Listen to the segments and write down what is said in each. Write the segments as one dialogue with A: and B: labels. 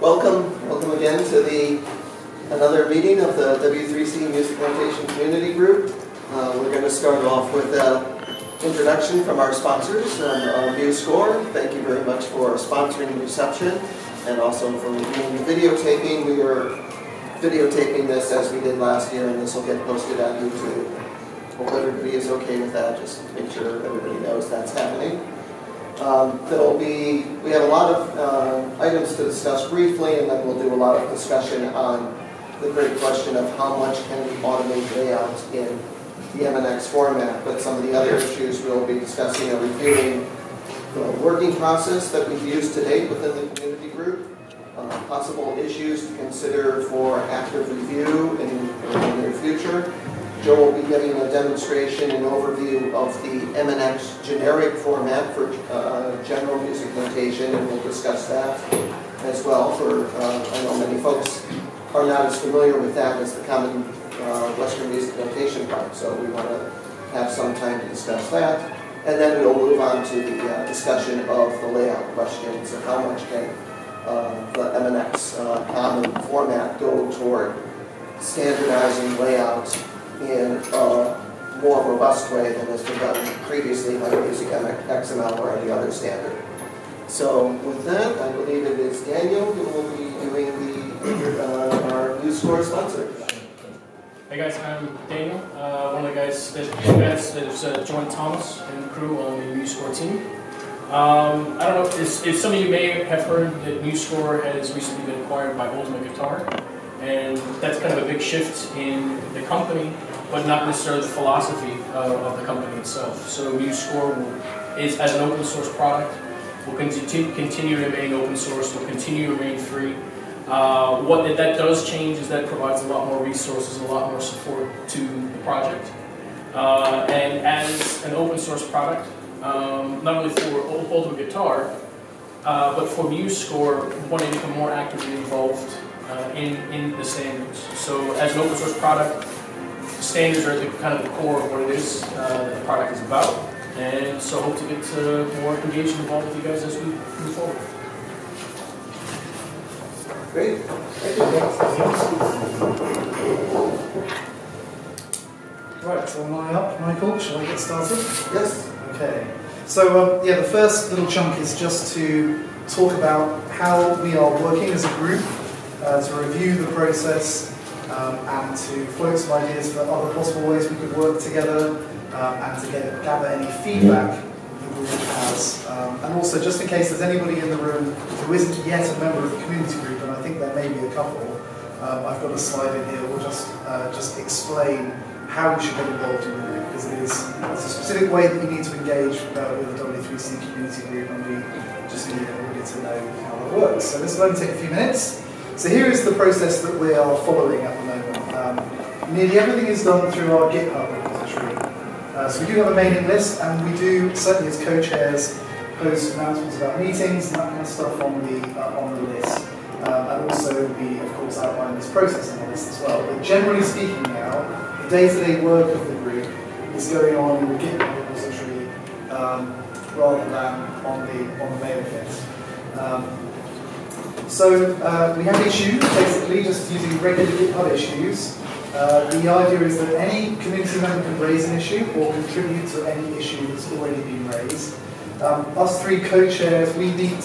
A: Welcome again to another meeting of the W3C Music Notation Community Group. We're going to start off with an introduction from our sponsors, MuseScore. Thank you very much for sponsoring the reception and also for doing the videotaping. We are videotaping this as we did last year, and this will get posted on YouTube. Hope everybody is okay with that. Just make sure everybody knows that's happening. We have a lot of items to discuss briefly, and then we'll do a lot of discussion on the great question of how much can we automate layout in the MNX format. But some of the other issues we'll be discussing are reviewing the working process that we've used to date within the community group, possible issues to consider for active review in the near future. Joe will be giving a demonstration and overview of the MNX Generic format for general music notation, and we'll discuss that as well. I know many folks are not as familiar with that as the common Western music notation part, so we want to have some time to discuss that. And then we'll move on to the discussion of the layout questions of how much can the MNX Common format go toward standardizing layout in a more robust way than has been done previously by MusicXML or any other standard. So with that, I believe it is Daniel who will be doing our MuseScore sponsor.
B: Hey guys, I'm Daniel, one of the guys that joined Thomas and the crew on the MuseScore team. I don't know if some of you may have heard that MuseScore has recently been acquired by Ultimate Guitar. And that's kind of a big shift in the company, but not necessarily the philosophy of the company itself. So MuseScore is, as an open source product, will continue to remain open source, will continue to remain free. What that does change is that it provides a lot more resources, a lot more support to the project. And as an open source product, not only for Ultimate Guitar, but for MuseScore, we want to become more actively involved in the standards. So as an open source product, standards are kind of the core of what it is that the product is about. And so hope to get more engaged and involved with you guys as we move forward.
A: Great.
C: Right, so am I up, Michael? Shall I get started?
A: Yes.
C: Okay. So yeah, the first little chunk is just to talk about how we are working as a group, to review the process and to float some ideas for other possible ways we could work together and to gather any feedback the group has. And also, just in case there's anybody in the room who isn't yet a member of the community group, and I think there may be a couple, I've got a slide in here. We'll just explain how we should get involved in the group, because it's a specific way that you need to engage with the W3C community group, and we just need everybody to know how that works. So this will only take a few minutes. So here is the process that we are following at the moment. Nearly everything is done through our GitHub repository. So we do have a mailing list, and we do, certainly as co-chairs, post announcements about meetings and that kind of stuff on the list. And also we, of course, outline this process on the list as well. But generally speaking now, the day-to-day work of the group is going on in the GitHub repository rather than on the mailing list. So we have issues, basically, just using regular GitHub issues. The idea is that any community member can raise an issue or contribute to any issue that's already been raised. Us three co-chairs, we meet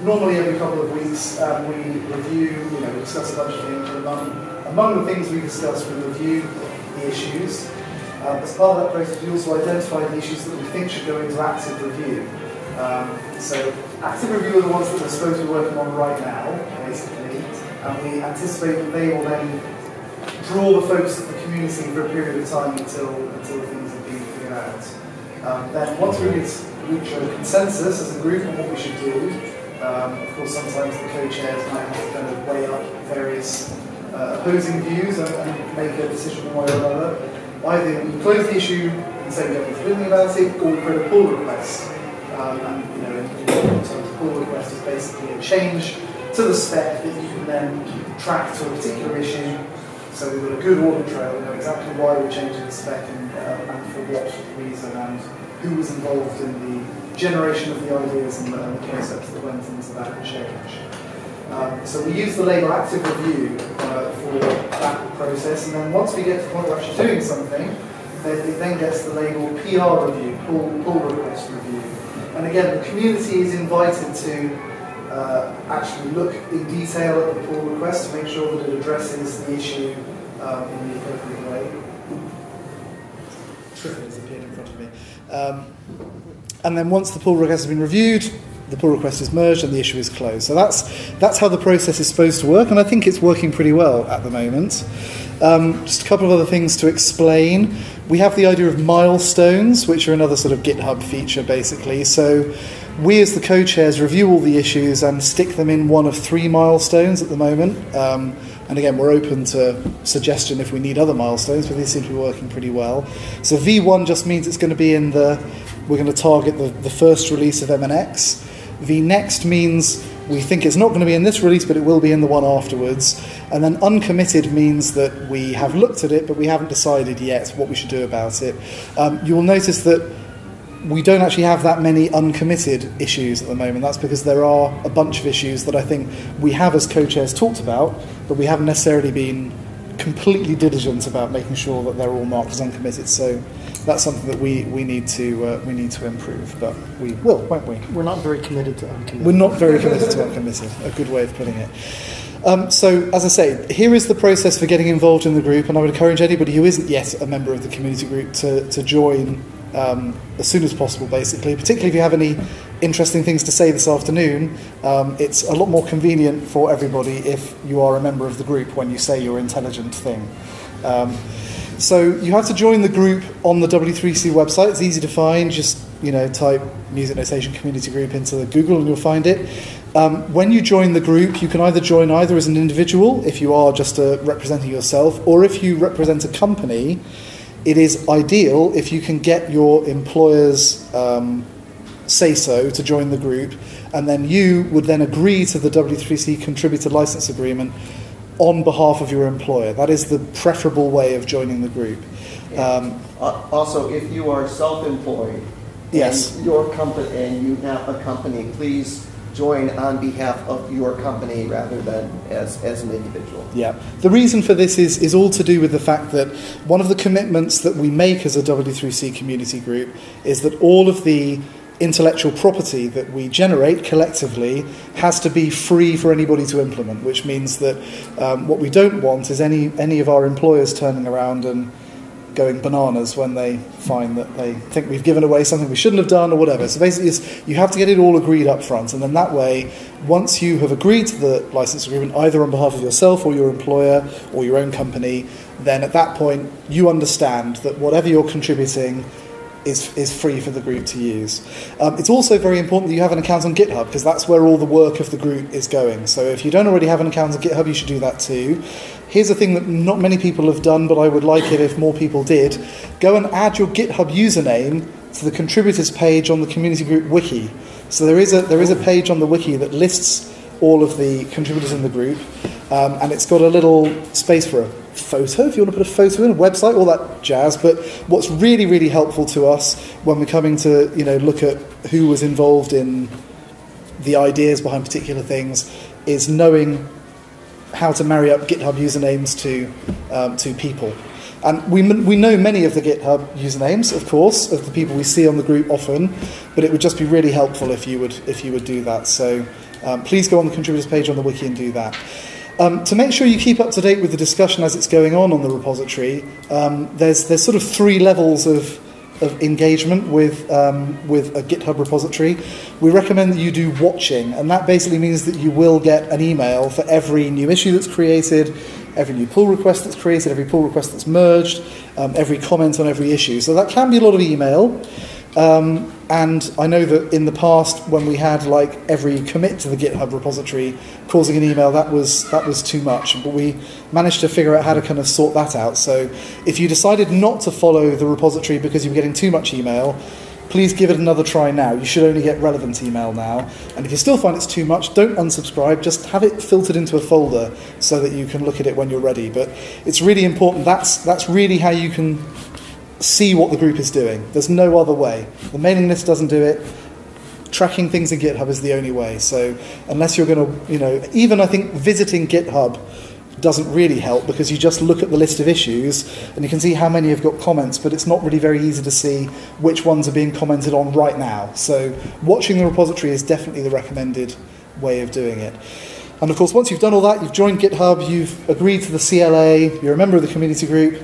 C: normally every couple of weeks, and we review, we discuss a bunch of things. Among the things we discuss, we review the issues. As part of that process, we also identify the issues that we think should go into active review. So active review are the ones that we're supposed to be working on right now, basically, and we anticipate that they will then draw the focus of the community for a period of time until things have been figured out. Then once we reach a consensus as a group on what we should do, of course sometimes the co-chairs might have to kind of weigh up various opposing views and make a decision one way or another. Either we close the issue and say we don't need to do anything about it, or we create a pull request. In terms of pull request is basically a change to the spec that you can then track to a particular issue. So we've got a good audit trail, we know exactly why we're changing the spec and for what reason and who was involved in the generation of the ideas and the concepts that went into that change. So we use the label active review for that process, and then once we get to the point where we're actually doing something, it then gets the label PR review, pull request review. And again, the community is invited to actually look in detail at the pull request to make sure that it addresses the issue in the appropriate way. Triffin has appeared in front of me. And then once the pull request has been reviewed, the pull request is merged and the issue is closed. So that's how the process is supposed to work, and I think it's working pretty well at the moment. Just a couple of other things to explain. We have the idea of milestones, which are another sort of GitHub feature, basically. So we, as the co-chairs, review all the issues and stick them in one of 3 milestones at the moment. And again, we're open to suggestion if we need other milestones, but these seem to be working pretty well. So V1 just means it's going to be in we're going to target the first release of MNX. V next means we think it's not going to be in this release, but it will be in the one afterwards. And then uncommitted means that we have looked at it, but we haven't decided yet what we should do about it. You will notice that we don't actually have that many uncommitted issues at the moment. That's because there are a bunch of issues that I think we have as co-chairs talked about, but we haven't necessarily been completely diligent about making sure that they're all marked as uncommitted. So that's something that we need to improve, but we will, won't we?
D: We're not very committed to uncommitted.
C: We're not very committed to uncommitted. A good way of putting it. So, as I say, here is the process for getting involved in the group, and I would encourage anybody who isn't yet a member of the community group to join as soon as possible, basically, particularly if you have any interesting things to say this afternoon. It's a lot more convenient for everybody if you are a member of the group when you say your intelligent thing. So you have to join the group on the W3C website. It's easy to find. Just type Music Notation Community Group into the Google and you'll find it. When you join the group, you can either join as an individual, if you are just representing yourself, or if you represent a company. It is ideal if you can get your employer's say-so to join the group, and then you would then agree to the W3C Contributor License Agreement on behalf of your employer. That is the preferable way of joining the group.
A: Also, if you are self-employed,
C: yes,
A: and your company and you have a company, please join on behalf of your company rather than as an individual.
C: Yeah. The reason for this is all to do with the fact that one of the commitments that we make as a W3C community group is that all of the intellectual property that we generate collectively has to be free for anybody to implement, which means that what we don't want is any of our employers turning around and going bananas when they find that they think we've given away something we shouldn't have done or whatever. So basically you have to get it all agreed up front, and then that way, once you have agreed to the license agreement, either on behalf of yourself or your employer or your own company, then at that point you understand that whatever you're contributing is free for the group to use. It's also very important that you have an account on GitHub, because that's where all the work of the group is going. So if you don't already have an account on GitHub, you should do that too. Here's a thing that not many people have done, but I would like it if more people did. Go and add your GitHub username to the contributors page on the community group wiki. So there is a page on the wiki that lists all of the contributors in the group, and it's got a little space for a photo, if you want to put a photo in, a website, all that jazz. But what's really, really helpful to us when we're coming to look at who was involved in the ideas behind particular things is knowing how to marry up GitHub usernames to people. And we know many of the GitHub usernames, of course, of the people we see on the group often, but it would just be really helpful if you would do that. So please go on the contributors page on the wiki and do that. To make sure you keep up to date with the discussion as it's going on the repository, there's sort of 3 levels of engagement with a GitHub repository. We recommend that you do watching, and that basically means that you will get an email for every new issue that's created, every new pull request that's created, every pull request that's merged, every comment on every issue. So that can be a lot of email. And I know that in the past, when we had every commit to the GitHub repository causing an email, that was too much. But we managed to figure out how to kind of sort that out. So if you decided not to follow the repository because you were getting too much email, please give it another try now. You should only get relevant email now. And if you still find it's too much, don't unsubscribe. Just have it filtered into a folder so that you can look at it when you're ready. But it's really important. That's really how you can see what the group is doing. There's no other way. The mailing list doesn't do it. tracking things in GitHub is the only way. So unless you're going to, even I think visiting GitHub doesn't really help, because you just look at the list of issues and you can see how many have got comments, but it's not really very easy to see which ones are being commented on right now. So watching the repository is definitely the recommended way of doing it. And of course, once you've done all that, you've joined GitHub, you've agreed to the CLA, you're a member of the community group,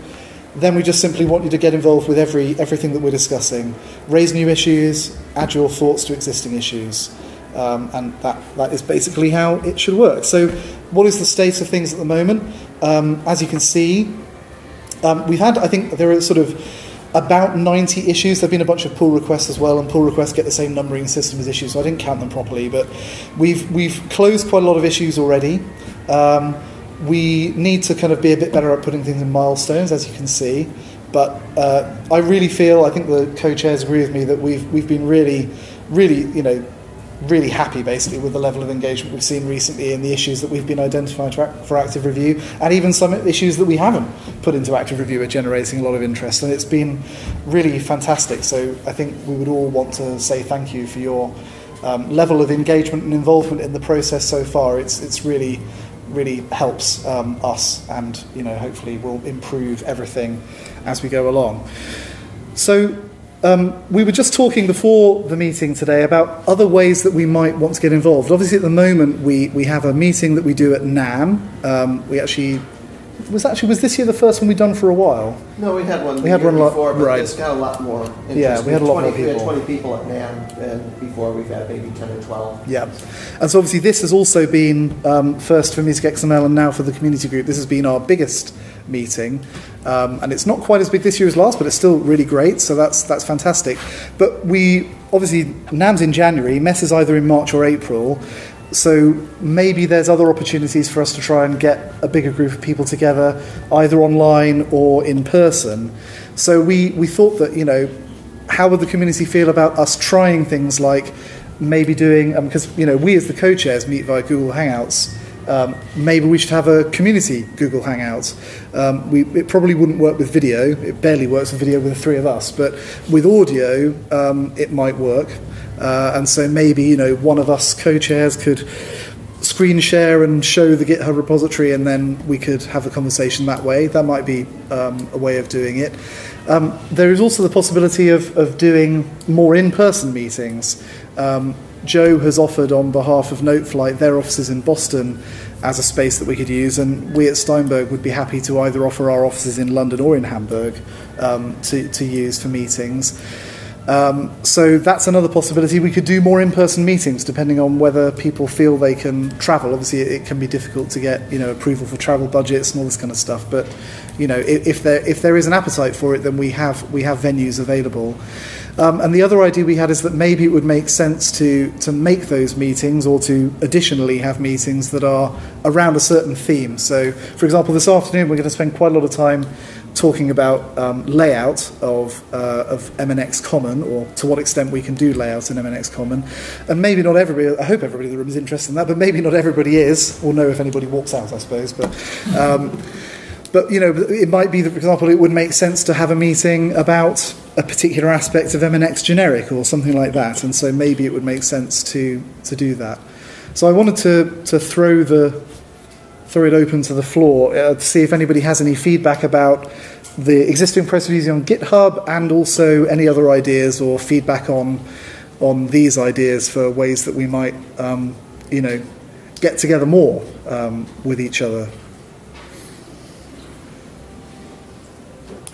C: then we just simply want you to get involved with everything that we're discussing. Raise new issues, add your thoughts to existing issues. And that is basically how it should work. So what is the state of things at the moment? As you can see, we've had, I think there are sort of about 90 issues. There have been a bunch of pull requests as well, and pull requests get the same numbering system as issues, so I didn't count them properly, but we've closed quite a lot of issues already. We need to kind of be a bit better at putting things in milestones, as you can see, but I really feel, I think the co-chairs agree with me, that we've been really, really happy basically with the level of engagement we've seen recently in the issues that we've been identifying for active review, and even some issues that we haven't put into active review are generating a lot of interest, and it's been really fantastic. So I think we would all want to say thank you for your level of engagement and involvement in the process so far. It's really helps us, and hopefully will improve everything as we go along. So we were just talking before the meeting today about other ways that we might want to get involved. Obviously, at the moment, we have a meeting that we do at NAMM. Was this year the first one we've done for a while?
A: No, we had one before, but it's got a lot more interest.
C: Yeah, we had a lot more people.
A: We had 20 people at NAMM, and before we've had maybe 10 or 12.
C: Yeah, and so obviously this has also been, first for MusicXML and now for the community group, this has been our biggest meeting. And it's not quite as big this year as last, but it's still really great, so that's fantastic. But obviously, NAMM's in January, MESS is either in March or April, so maybe there's other opportunities for us to try and get a bigger group of people together, either online or in person. So we thought that, how would the community feel about us trying things like maybe doing, because, we as the co-chairs meet via Google Hangouts, maybe we should have a community Google Hangouts. It probably wouldn't work with video. It barely works with video with the three of us, but with audio, it might work. And so maybe, one of us co-chairs could screen share and show the GitHub repository, and then we could have a conversation that way. That might be a way of doing it. There is also the possibility of doing more in-person meetings. Joe has offered on behalf of Noteflight their offices in Boston as a space that we could use, and we at Steinberg would be happy to either offer our offices in London or in Hamburg to use for meetings. So that's another possibility. We could do more in-person meetings depending on whether people feel they can travel. Obviously it can be difficult to get approval for travel budgets and all this kind of stuff, but if there is an appetite for it, then we have venues available. And the other idea we had is that maybe it would make sense to make those meetings, or to additionally have meetings that are around a certain theme. So, for example, this afternoon we're going to spend quite a lot of time talking about layout of MNX Common, or to what extent we can do layout in MNX Common. And maybe not everybody, I hope everybody in the room is interested in that, but maybe not everybody is. We'll know if anybody walks out, I suppose. But it might be that, for example, it would make sense to have a meeting about a particular aspect of MNX Generic or something like that, and so maybe it would make sense to do that. So I wanted to throw it open to the floor to see if anybody has any feedback about the existing processes on GitHub, and also any other ideas or feedback on these ideas for ways that we might get together more with each other.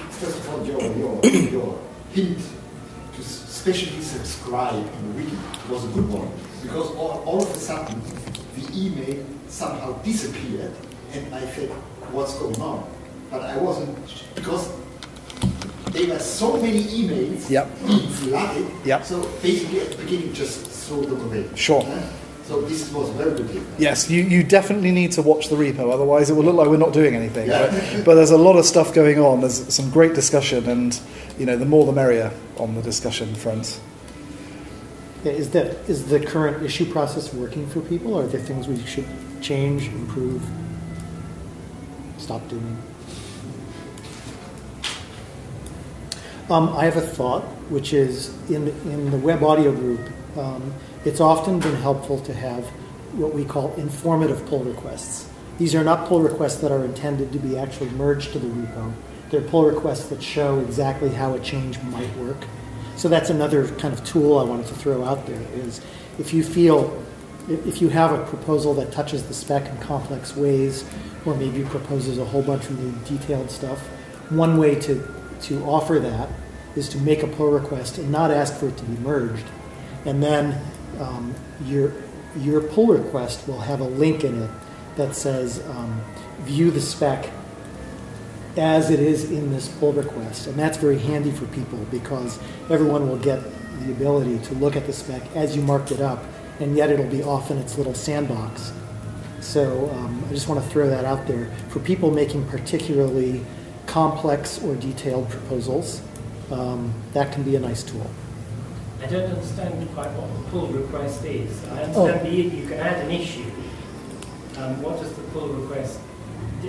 D: First of all, your hint to especially subscribe in the wiki was a good one, because all of a sudden the email somehow disappeared, and I said, what's going on? But I wasn't, because there were so many emails being flooded, so basically at the beginning just throw them away.
C: Sure.
D: So this was very good.
C: Yes, you definitely need to watch the repo, otherwise it will look like we're not doing anything.
D: Yeah.
C: But there's a lot of stuff going on. There's some great discussion, and the more the merrier on the discussion front.
E: Yeah, is the current issue process working for people? Or are there things we should change, improve, stop doing? I have a thought, which is in the web audio group, It's often been helpful to have what we call informative pull requests. These are not pull requests that are intended to be actually merged to the repo. They're pull requests that show exactly how a change might work. So that's another kind of tool I wanted to throw out there is if you have a proposal that touches the spec in complex ways, or maybe proposes a whole bunch of new detailed stuff, one way to offer that is to make a pull request and not ask for it to be merged. And then your pull request will have a link in it that says view the spec as it is in this pull request. And that's very handy for people because everyone will get the ability to look at the spec as you marked it up, and yet it'll be off in its little sandbox. So I just want to throw that out there. For people making particularly complex or detailed proposals, that can be a nice tool.
F: I don't understand quite what the pull request is. I understand you can add an issue. What does the pull request,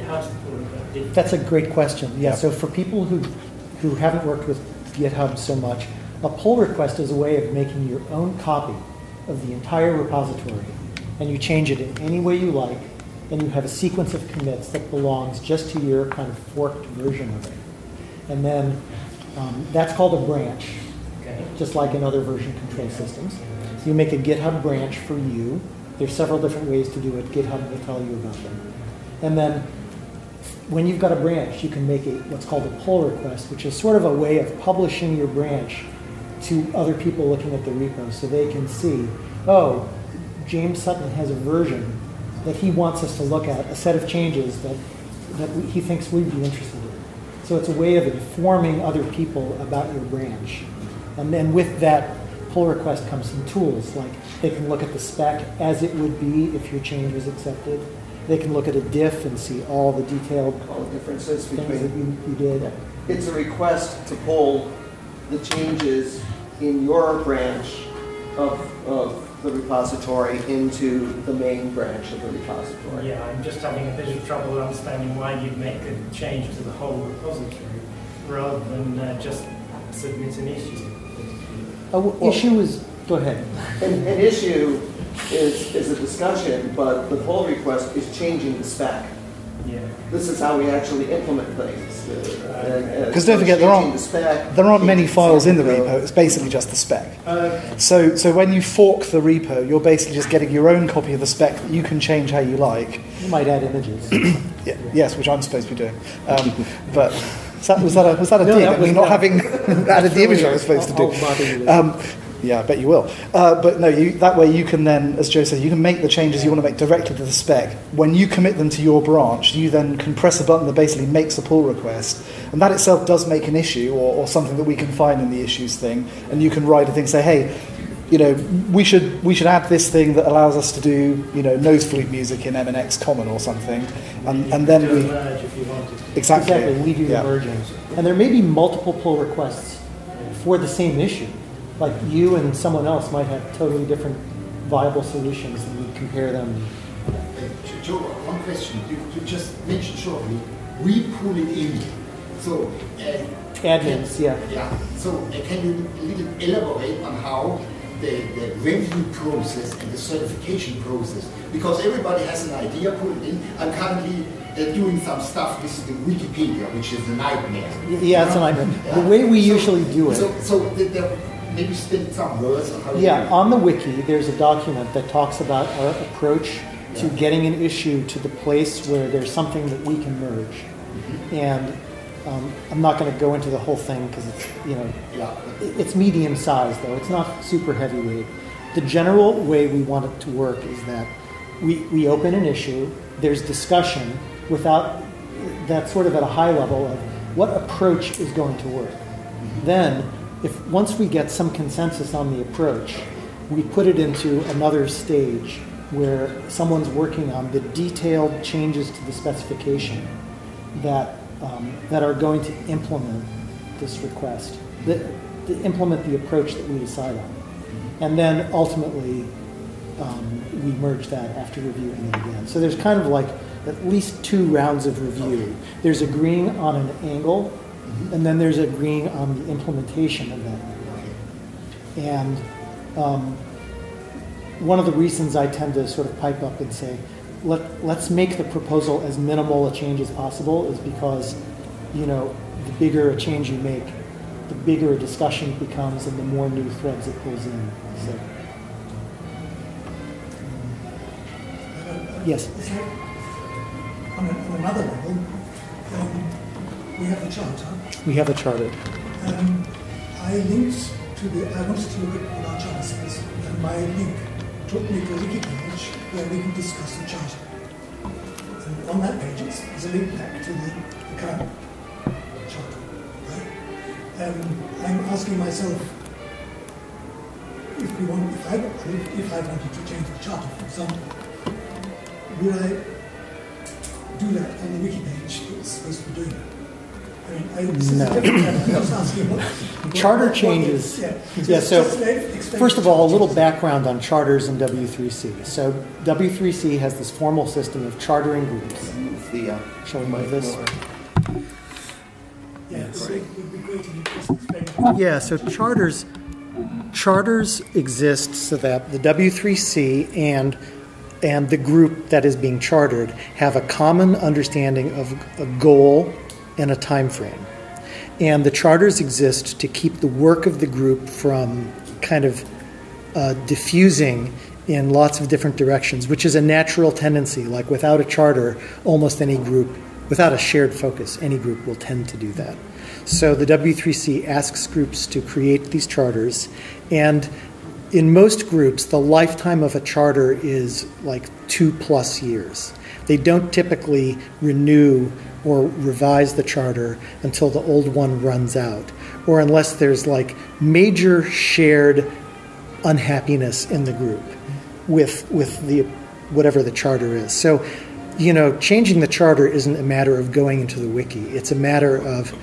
F: how does the pull request differ?
E: That's a great question. Yeah, so for people who haven't worked with GitHub so much, a pull request is a way of making your own copy of the entire repository, and you change it in any way you like, and you have a sequence of commits that belongs just to your kind of forked version of it. And then that's called a branch, just like in other version control systems. So you make a GitHub branch for you. There's several different ways to do it. GitHub will tell you about them. And then when you've got a branch, you can make what's called a pull request, which is sort of a way of publishing your branch to other people looking at the repo so they can see, oh, James Sutton has a version that he wants us to look at, a set of changes that he thinks we'd be interested in. So it's a way of informing other people about your branch. And then with that pull request comes some tools, like they can look at the spec as it would be if your change was accepted. They can look at a diff and see all the detailed
A: differences
E: things
A: between
E: that you did.
A: It's a request to pull the changes in your branch of the repository into the main branch of the repository.
F: Yeah, I'm just having a bit of trouble understanding why you'd make a change to the whole repository rather than just submit an issue.
E: Issue is, go ahead.
A: An issue is a discussion, but the pull request is changing the spec.
F: Yeah.
A: This is how we actually implement things.
G: Because don't forget, there aren't many files in the repo. It's basically just the spec. So when you fork the repo, you're basically just getting your own copy of the spec that you can change how you like.
E: You might add images.
G: Yeah, yes, which I'm supposed to be doing. But was that a dig at me not having added the image I was supposed to do? Yeah, I bet you will. But no, that way you can then, as Joe said, you can make the changes you want to make directly to the spec. When you commit them to your branch, you then can press a button that basically makes a pull request. And that itself does make an issue or something that we can find in the issues thing. And you can write a thing, say, hey, we should add this thing that allows us to do, nose flute music in MNX Common or something. And then we...
F: merge if you wanted.
G: Exactly.
E: We do the merging. And there may be multiple pull requests for the same issue. Like you and someone else might have totally different viable solutions, and we compare them.
D: Joe, one question. You just mentioned shortly, we pull it in. So
E: admins, yeah.
D: Yeah. So can you a little elaborate on how the review process and the certification process? Because everybody has an idea, pull it in. I'm currently doing some stuff with the Wikipedia, which is a nightmare.
E: Yeah, it's a nightmare. The way we usually do it.
D: So maybe spend some words on how
E: on the wiki, there's a document that talks about our approach to getting an issue to the place where there's something that we can merge. Mm-hmm. And I'm not going to go into the whole thing because it's, it's medium sized though. It's not super heavyweight. The general way we want it to work is that we open an issue, there's discussion without that sort of at a high level of what approach is going to work. Mm-hmm. Then, once we get some consensus on the approach, we put it into another stage where someone's working on the detailed changes to the specification that are going to implement this request, to implement the approach that we decide on. And then ultimately, we merge that after reviewing it again. So there's kind of like at least 2 rounds of review. There's agreeing on an angle, and then there's agreeing on the implementation of that. And one of the reasons I tend to sort of pipe up and say, let's make the proposal as minimal a change as possible, is because, you know, the bigger a change you make, the bigger a discussion becomes and the more new threads it pulls in. So. Yes?
H: On another level, we have the charter.
E: We have a charter.
H: I linked to I wanted to look at what our charter says, and my link took me to a wiki page where we can discuss the charter. And on that page, there's a link back to the current charter. Right? I'm asking myself, if I wanted to change the charter, for example, would I do that on the wiki page that's supposed to be doing it?
E: No. Charter changes. So first of all, a little background on charters in W3C. So W3C has this formal system of chartering groups. Shall we move this? Yeah, so charters exist so that the W3C and the group that is being chartered have a common understanding of a goal and a time frame. And the charters exist to keep the work of the group from kind of diffusing in lots of different directions, which is a natural tendency. Like without a charter, almost any group, without a shared focus, any group will tend to do that. So the W3C asks groups to create these charters, and in most groups, the lifetime of a charter is like 2+ years. They don't typically renew or revise the charter until the old one runs out, or unless there's like major shared unhappiness in the group with the whatever the charter is. So, you know, changing the charter isn't a matter of going into the wiki. It's a matter of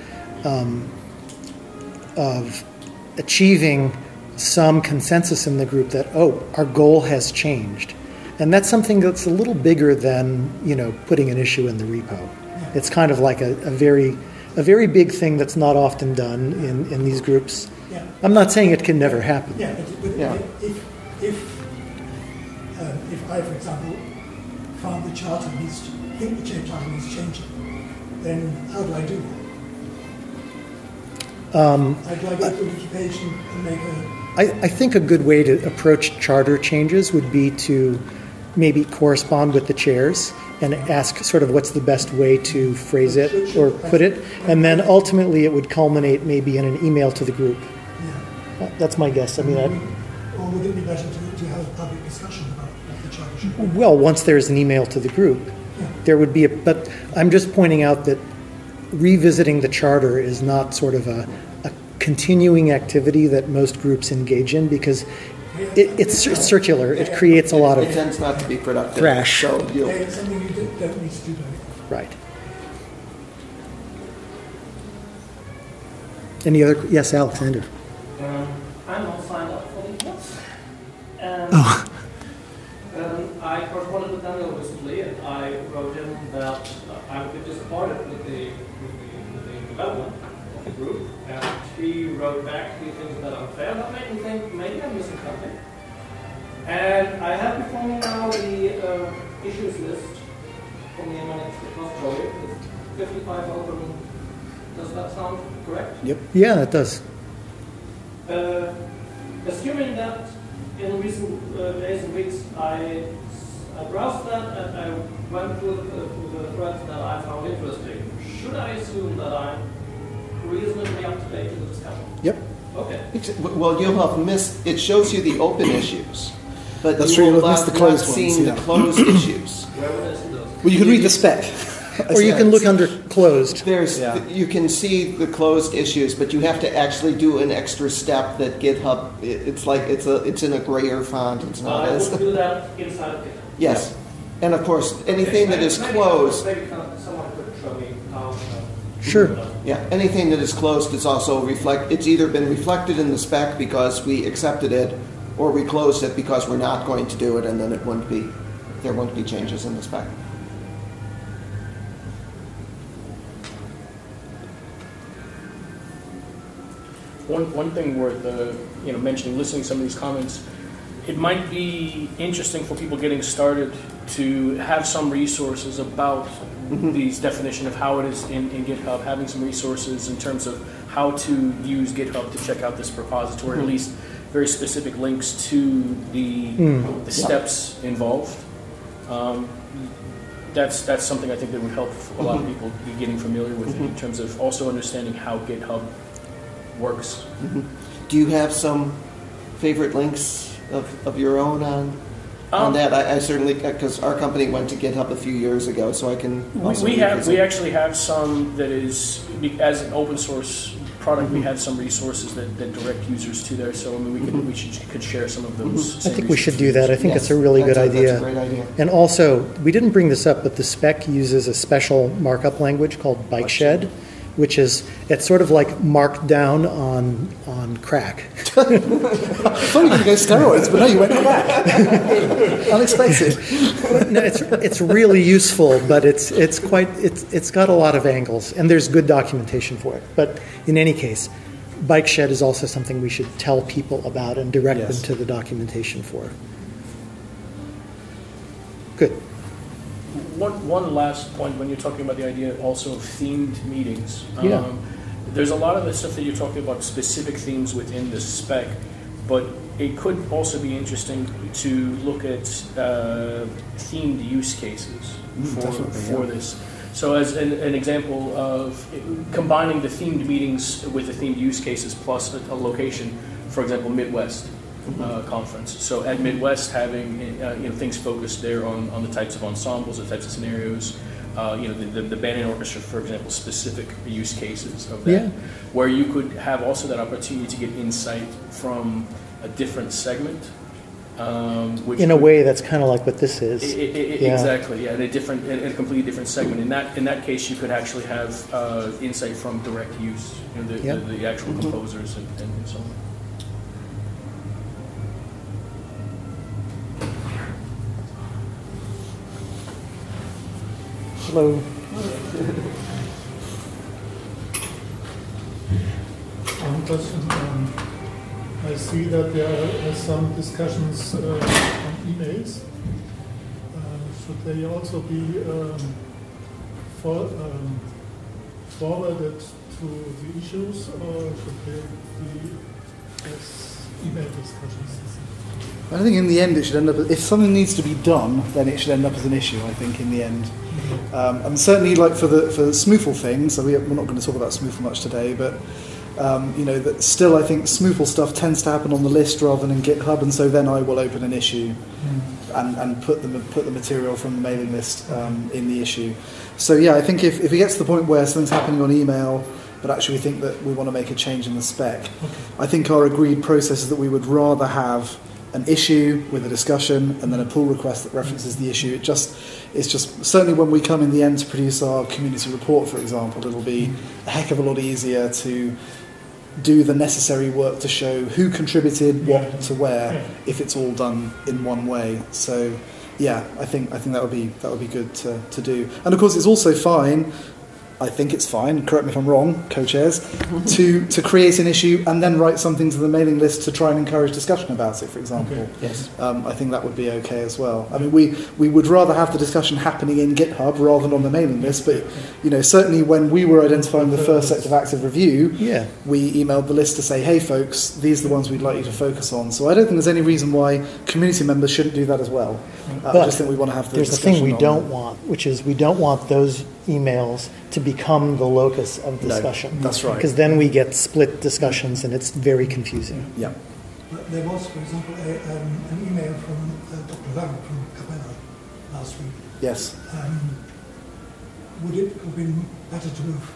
E: achieving some consensus in the group that, oh, our goal has changed. And that's something that's a little bigger than, you know, putting an issue in the repo. It's kind of like a very big thing that's not often done in these groups.
H: Yeah.
E: I'm not saying it can never happen.
H: Yeah, but
E: Yeah.
H: If I, for example, found the charter think the charter needs changing, then how do I do that? Do I go to the wiki page and make a...
E: I think a good way to approach charter changes would be to maybe correspond with the chairs and ask sort of what's the best way to phrase it or put it, and then ultimately it would culminate maybe in an email to the group.
H: Yeah.
E: That's my guess. I mean,
H: or would it be better to have a public discussion about what the charter should be?
E: well, once there's an email to the group, there would be but I'm just pointing out that revisiting the charter is not sort of a continuing activity that most groups engage in, because it's circular. It creates a lot of...
A: It tends not to be productive.
E: Thrash.
A: So
H: It's something you don't need to do.
E: Right. Any other... Yes, Alexander.
I: I'm not signed up for the course. I corresponded with Daniel recently, and I wrote him that I'm a bit disappointed with the development of the group, and he wrote back, he thinks that unfair. That made me think maybe I'm missing something. And I have before me now the issues list from the MNX repository with 55 open. Does that sound correct?
E: Yep. Yeah, it does.
I: Assuming that in recent days and weeks I browsed that and I went through the threads that I found interesting, should I assume that I'm reasonably up to date with the discussion?
E: Yep.
I: Okay.
A: well, you'll have missed. It shows you the open issues, but
G: That's
A: you
G: true,
A: will
G: you'll have
A: not
G: missed the closed
A: have seen
G: ones,
A: the closed issues.
I: Where would I see those?
G: Well, you can read the spec.
E: Or you can look under closed.
A: You can see the closed issues, but you have to actually do an extra step that GitHub. It's like it's in a grayer font. It's not
I: I
A: as.
I: would do that inside of GitHub.
A: Yes, and of course anything that is closed.
I: Maybe someone could show me how.
E: Sure.
A: Yeah, anything that is closed is also it's either been reflected in the spec because we accepted it, or we closed it because we're not going to do it, and then there won't be changes in the spec.
B: One thing worth mentioning, listening to some of these comments, it might be interesting for people getting started to have some resources about these definition of how it is in GitHub, having some resources in terms of how to use GitHub to check out this repository, at least very specific links to the steps involved. That's something I think that would help a lot of people getting familiar with it in terms of also understanding how GitHub works.
A: Do you have some favorite links of your own on that? I certainly, because our company went to GitHub a few years ago, so I can also
B: we actually have some that is, as an open source product, we have some resources that direct users to there, so I mean, we could share some of those.
E: I think we should do that. I think it's a really good idea.
A: That's a great idea.
E: And also, we didn't bring this up, but the spec uses a special markup language called BikeShed, which is, it's sort of like Markdown on crack.
G: I thought you were going to go steroids, but no, you went crack. Unexpected.
E: No, it's really useful, but it's got a lot of angles, and there's good documentation for it. But in any case, BikeShed is also something we should tell people about and direct them to the documentation for. Good.
B: One last point when you're talking about the idea also of themed meetings.
E: Yeah.
B: There's a lot of the stuff that you're talking about specific themes within the spec, but it could also be interesting to look at themed use cases for this. So as an example of combining the themed meetings with the themed use cases plus a location, for example, Midwest. Conference. So at Midwest, having things focused there on the types of ensembles, the types of scenarios, the band and orchestra, for example, specific use cases of that, where you could have also that opportunity to get insight from a different segment.
E: In a way, that's kind of like what this is.
B: Exactly, yeah, in a completely different segment. In that case, you could actually have insight from direct use, the actual composers and so on.
E: Hello.
H: One question. I see that there are some discussions on emails. Should they also be forwarded to the issues, or should they be as email discussions?
G: I think in the end it should end up, if something needs to be done, then it should end up as an issue, I think, in the end. And certainly like for the Smoofle thing, so we're not going to talk about Smoofle much today, but that still I think Smoofle stuff tends to happen on the list rather than in GitHub, and so then I will open an issue and put the material from the mailing list in the issue. So yeah, I think if it gets to the point where something's happening on email, but actually we think that we want to make a change in the spec, I think our agreed process is that we would rather have an issue with a discussion and then a pull request that references the issue. It's just certainly when we come in the end to produce our community report, for example, it'll be a heck of a lot easier to do the necessary work to show who contributed what to where if it's all done in one way. So yeah, I think that would be good to do. And of course it's also fine, I think it's fine, correct me if I'm wrong, co-chairs, to create an issue and then write something to the mailing list to try and encourage discussion about it, for example.
E: Okay. Yes.
G: I think that would be okay as well. I mean, we would rather have the discussion happening in GitHub rather than on the mailing list, but certainly when we were identifying the first set of active review, we emailed the list to say, hey folks, these are the ones we'd like you to focus on. So I don't think there's any reason why community members shouldn't do that as well. I just think we want to have the discussion.
E: There's the thing we don't want, which is we don't want those emails to become the locus of discussion.
G: No, that's right.
E: Because then we get split discussions and it's very confusing.
G: Yeah.
H: There was, for example, an email from Dr. Lang from Capella last week.
G: Yes.
H: Would it have been better to move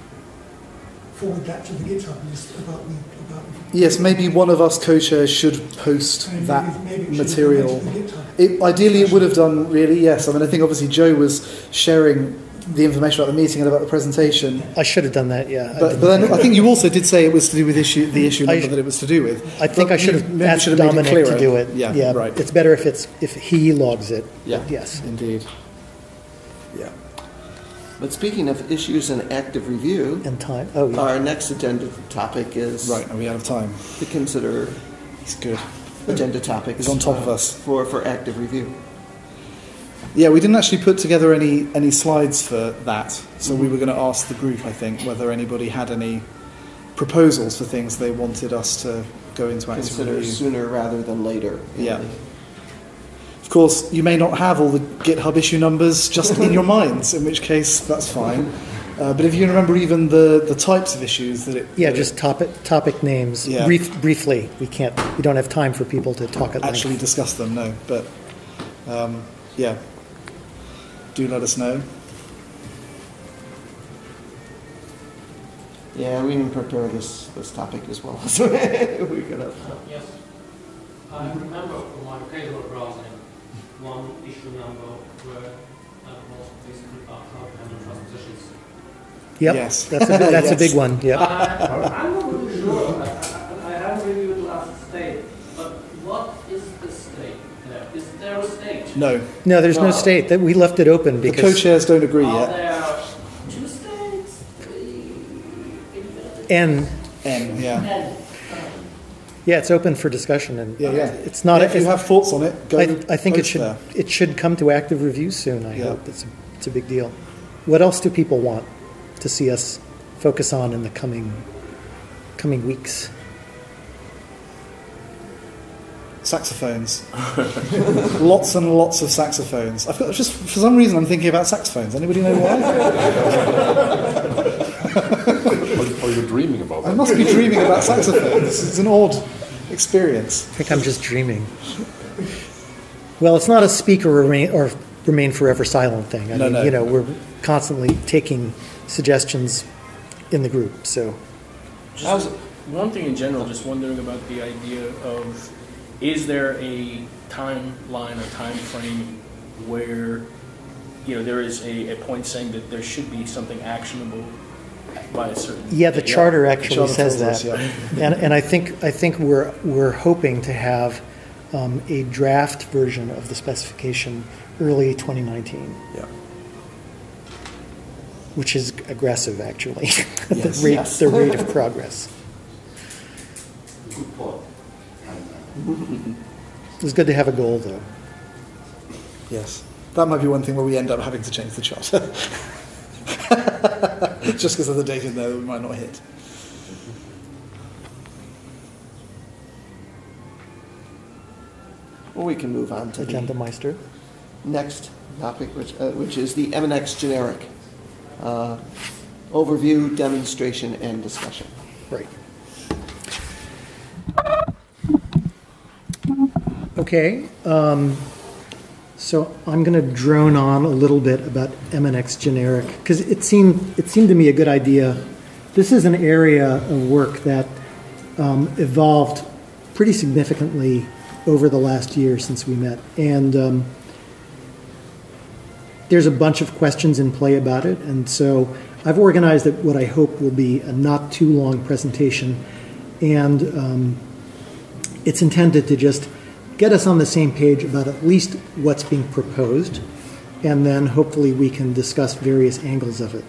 H: forward that to the GitHub list about
G: Yes, maybe one of us co-chairs should post maybe material. Ideally it would have done, really, yes. I mean, I think obviously Joe was sharing the information about the meeting and about the presentation.
E: I should have done that, yeah.
G: But then I think you also did say it was to do with the issue number that it was to do with.
E: I think I should have asked Dominic to do it.
G: Yeah, right.
E: It's better if he logs it.
G: Yeah,
E: yes.
G: Indeed. Yeah.
A: But speaking of issues in active review,
E: and time.
A: Our next agenda topic is
G: right. Are we out of time?
A: To consider.
G: It's good.
A: agenda topics
G: Is on top of us.
A: for active review.
G: Yeah, we didn't actually put together any slides for that, so we were going to ask the group, I think, whether anybody had any proposals for things they wanted us to go into active
A: Consider
G: review.
A: sooner rather than later.
G: Yeah. Of course, you may not have all the GitHub issue numbers just in your minds, in which case that's fine. But if you can remember even the types of issues that it...
E: Yeah, just topic names.
G: Yeah.
E: Briefly. We don't have time for people to talk at length.
G: Actually discuss them, no. But, yeah. Do let us know.
A: Yeah, we didn't prepare this topic as well. So we could have.
I: Yes. I remember from my occasional browsing one issue number where that was basically about how to handle transpositions.
E: Yep,
G: Yes.
E: that's a big one. Yep.
I: I'm not really sure. I haven't reviewed the last state, but what is the state there? Is there a state?
G: No.
E: No, there's no state. That we left it open
G: The
E: because
G: co-chairs don't agree
I: Are
G: yet.
I: there 2 states? 3?
E: N.
G: N, yeah.
I: N.
E: Yeah, it's open for discussion, and
G: Yeah, yeah.
E: it's not.
G: If you have thoughts on it, go
E: I think
G: post there.
E: it should come to active review soon. I
G: Yeah.
E: hope it's a big deal. What else do people want to see us focus on in the coming weeks?
G: Saxophones. Lots and lots of saxophones. I've got, just for some reason I'm thinking about saxophones. Anybody know why?
J: Are you dreaming about
G: I
J: that?
G: must be dreaming about saxophones. It's an odd experience.
E: I think I'm just dreaming. Well, it's not a speak or remain forever silent thing. I mean,
G: No.
E: we're constantly taking suggestions in the group. So
B: Just one thing in general, just wondering about the idea of, is there a timeline or time frame where, there is a point saying that there should be something actionable by a certain...
E: yeah, the charter actually
G: charter
E: says
G: tells
E: that,
G: us,
E: and I think we're hoping to have a draft version of the specification early 2019.
G: Yeah.
E: Which is aggressive, actually.
A: Yes.
E: The rate of progress.
D: Good point.
E: It's good to have a goal, though.
G: Yes. That might be one thing where we end up having to change the charter. Just because of the date in there that we might not hit.
A: Well, we can move on to
E: Agenda
A: the
E: Meister.
A: next topic, which is the MNX Generic. Overview, demonstration, and discussion.
E: Right. Okay. So I'm going to drone on a little bit about MNX Generic because it seemed to me a good idea. This is an area of work that evolved pretty significantly over the last year since we met, and there's a bunch of questions in play about it. And so I've organized what I hope will be a not too long presentation, and it's intended to just get us on the same page about at least what's being proposed, and then hopefully we can discuss various angles of it.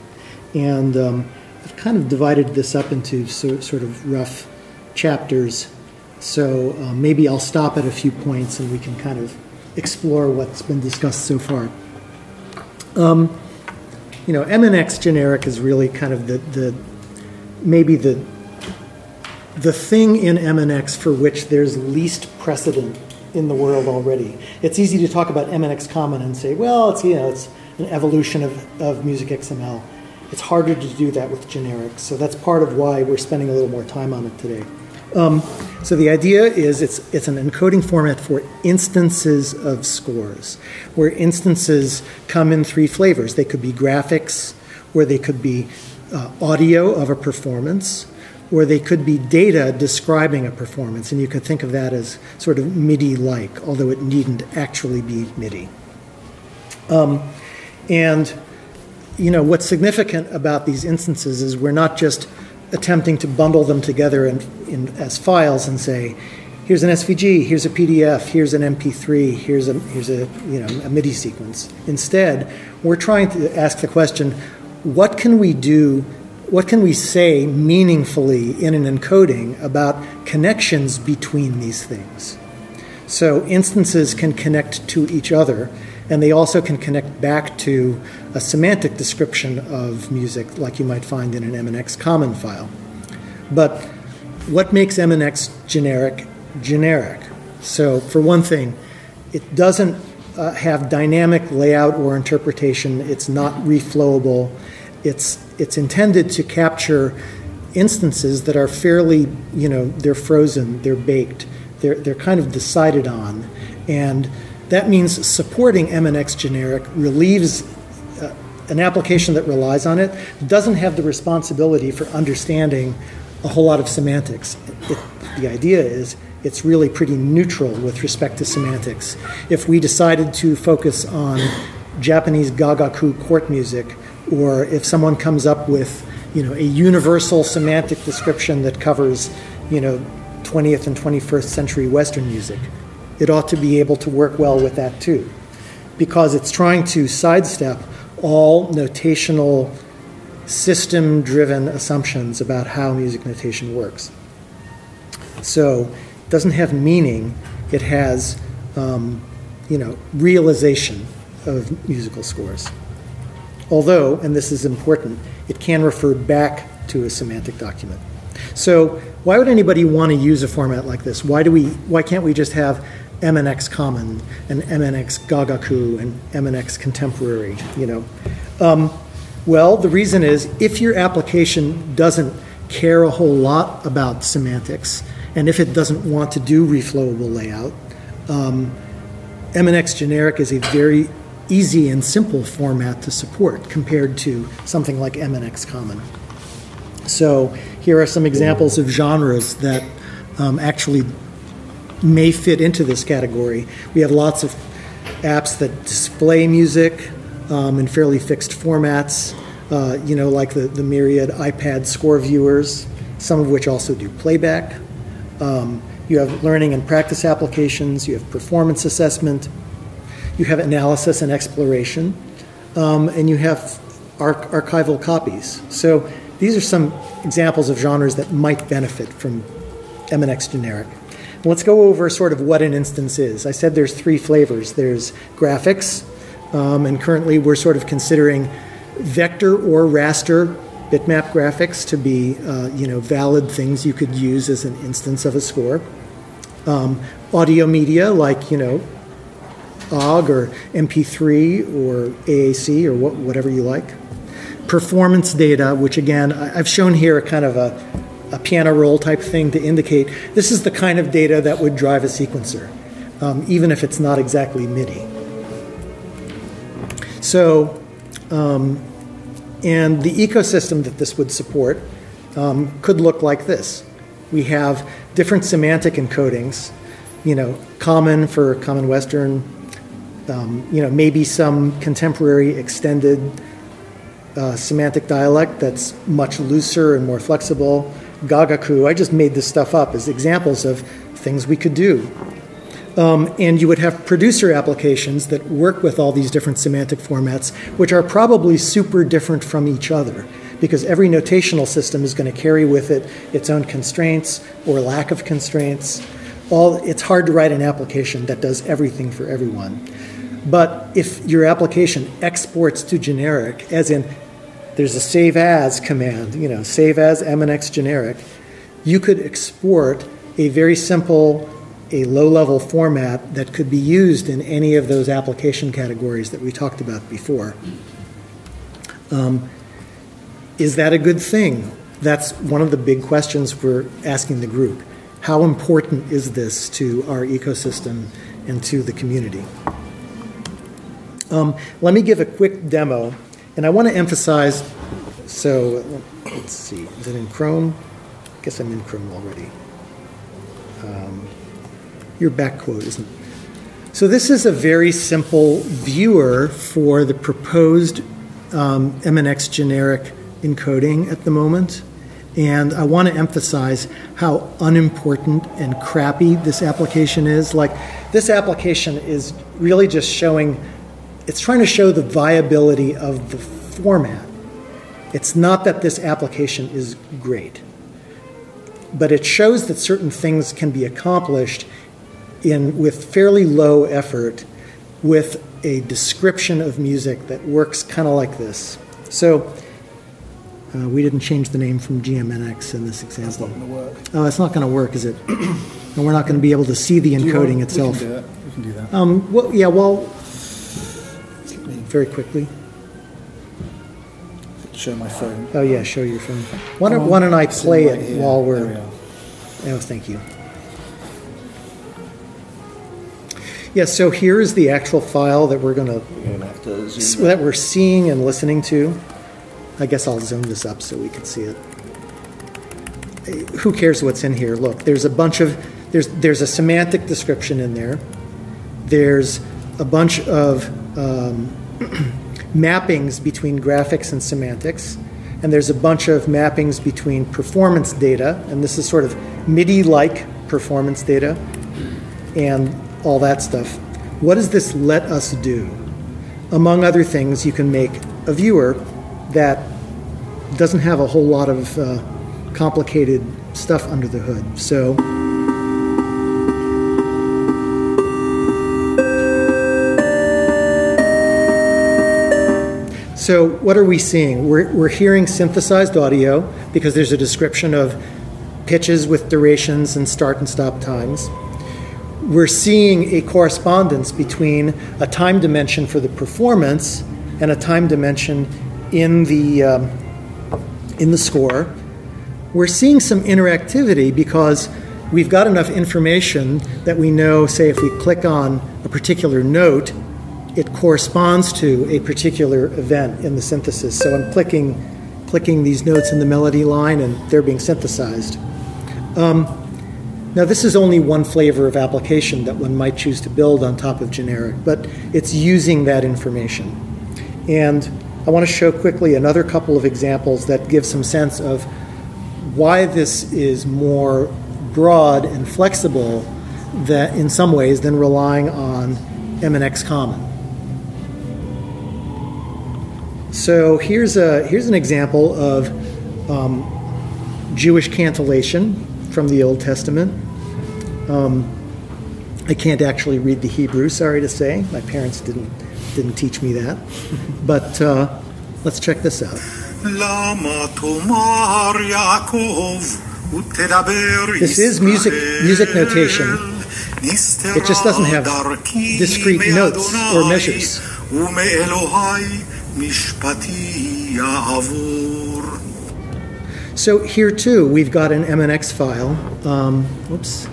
E: And I've kind of divided this up into sort of rough chapters, so maybe I'll stop at a few points and we can kind of explore what's been discussed so far. MNX Generic is really kind of the thing in MNX for which there's least precedent in the world already. It's easy to talk about MNX Common and say, well, it's an evolution of MusicXML. It's harder to do that with generic, so that's part of why we're spending a little more time on it today. So the idea is it's an encoding format for instances of scores, where instances come in 3 flavors. They could be graphics, or they could be audio of a performance, or they could be data describing a performance, and you could think of that as sort of MIDI-like, although it needn't actually be MIDI. What's significant about these instances is we're not just attempting to bundle them together as files and say, here's an SVG, here's a PDF, here's an MP3, here's a MIDI sequence. Instead, we're trying to ask the question, what can we do, what can we say meaningfully in an encoding about connections between these things? So instances can connect to each other, and they also can connect back to a semantic description of music like you might find in an MNX Common file. But what makes MNX Generic generic? So for one thing, it doesn't have dynamic layout or interpretation. It's not reflowable. It's intended to capture instances that are fairly, they're frozen, they're baked, they're kind of decided on. And that means supporting MNX Generic relieves an application that relies on it doesn't have the responsibility for understanding a whole lot of semantics. The idea is it's really pretty neutral with respect to semantics. If we decided to focus on Japanese gagaku court music, or if someone comes up with a universal semantic description that covers 20th and 21st century Western music, it ought to be able to work well with that too, because it's trying to sidestep all notational system-driven assumptions about how music notation works. So it doesn't have meaning, it has realization of musical scores. Although, and this is important, it can refer back to a semantic document. So why would anybody want to use a format like this? Why can't we just have MNX Common and MNX Gagaku and MNX Contemporary, Well, the reason is if your application doesn't care a whole lot about semantics, and if it doesn't want to do reflowable layout, MNX Generic is a very easy and simple format to support compared to something like MNX Common. So here are some examples of genres that actually may fit into this category. We have lots of apps that display music in fairly fixed formats, like the myriad iPad score viewers, some of which also do playback. You have learning and practice applications, you have performance assessment, you have analysis and exploration, and you have archival copies. So these are some examples of genres that might benefit from MNX Generic. Let's go over sort of what an instance is. I said there's three flavors. There's graphics, and currently we're sort of considering vector or raster bitmap graphics to be, valid things you could use as an instance of a score. Audio media like, OGG or MP3 or AAC or whatever you like. Performance data, which again, I've shown here a kind of a piano roll type thing to indicate this is the kind of data that would drive a sequencer, even if it's not exactly MIDI. So, and the ecosystem that this would support could look like this. We have different semantic encodings, Common for Common Western, maybe some contemporary extended semantic dialect that's much looser and more flexible. Gagaku, I just made this stuff up as examples of things we could do. And you would have producer applications that work with all these different semantic formats, which are probably super different from each other, because every notational system is going to carry with it its own constraints or lack of constraints. It's hard to write an application that does everything for everyone. But if your application exports to generic, as in there's a save as command, save as MNX Generic, you could export a very simple, a low-level format that could be used in any of those application categories that we talked about before. Is that a good thing? That's one of the big questions we're asking the group. How important is this to our ecosystem and to the community? Let me give a quick demo, and I want to emphasize, so let's see, is it in Chrome? I guess I'm in Chrome already. Your back quote isn't. So this is a very simple viewer for the proposed MNX Generic encoding at the moment. And I want to emphasize how unimportant and crappy this application is. Like, this application is really just showing, it's trying to show the viability of the format. It's not that this application is great, but it shows that certain things can be accomplished with fairly low effort with a description of music that works kind of like this. So we didn't change the name from GMNX in this example.
G: It's not going to work.
E: Oh, it's not going to work, is it? And we're not going to be able to see the encoding itself.
G: We can do that.
E: Very quickly.
G: Show my phone.
E: Oh yeah, show your phone. Why don't I play
G: right
E: it
G: here.
E: while we're...
G: There we are.
E: Oh, thank you. Yeah, so here is the actual file that we're that we're seeing and listening to. I guess I'll zoom this up so we can see it. Who cares what's in here? Look, there's a bunch of there's a semantic description in there. There's a bunch of mappings between graphics and semantics, and there's a bunch of mappings between performance data, and this is sort of MIDI-like performance data, and all that stuff. What does this let us do? Among other things, you can make a viewer that doesn't have a whole lot of complicated stuff under the hood. So what are we seeing? We're hearing synthesized audio because there's a description of pitches with durations and start and stop times. We're seeing a correspondence between a time dimension for the performance and a time dimension in the score. We're seeing some interactivity because we've got enough information that we know, say, if we click on a particular note, it corresponds to a particular event in the synthesis. So I'm clicking these notes in the melody line, and they're being synthesized. Now, this is only one flavor of application that one might choose to build on top of generic, but it's using that information. And I want to show quickly another couple of examples that give some sense of why this is more broad and flexible that in some ways than relying on MNX Common. So here's an example of Jewish cantillation from the Old Testament. I can't actually read the Hebrew, sorry to say. My parents didn't teach me that. But let's check this out. This is music notation. It just doesn't have discrete notes or measures. So here too, we've got an MNX file. Whoops,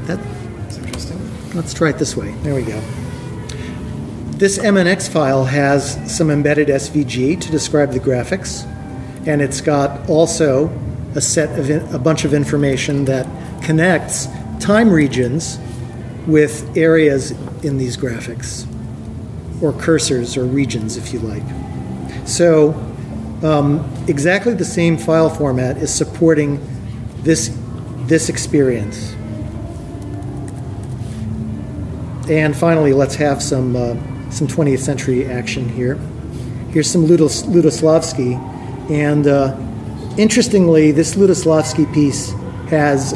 E: that's interesting. Let's try it this way. There we go. This MNX file has some embedded SVG to describe the graphics, and it's got also a bunch of information that connects time regions with areas in these graphics, or cursors or regions, if you like. So exactly the same file format is supporting this experience. And finally, let's have some 20th century action here. Here's some Ludoslavsky, and interestingly, this Ludoslavsky piece has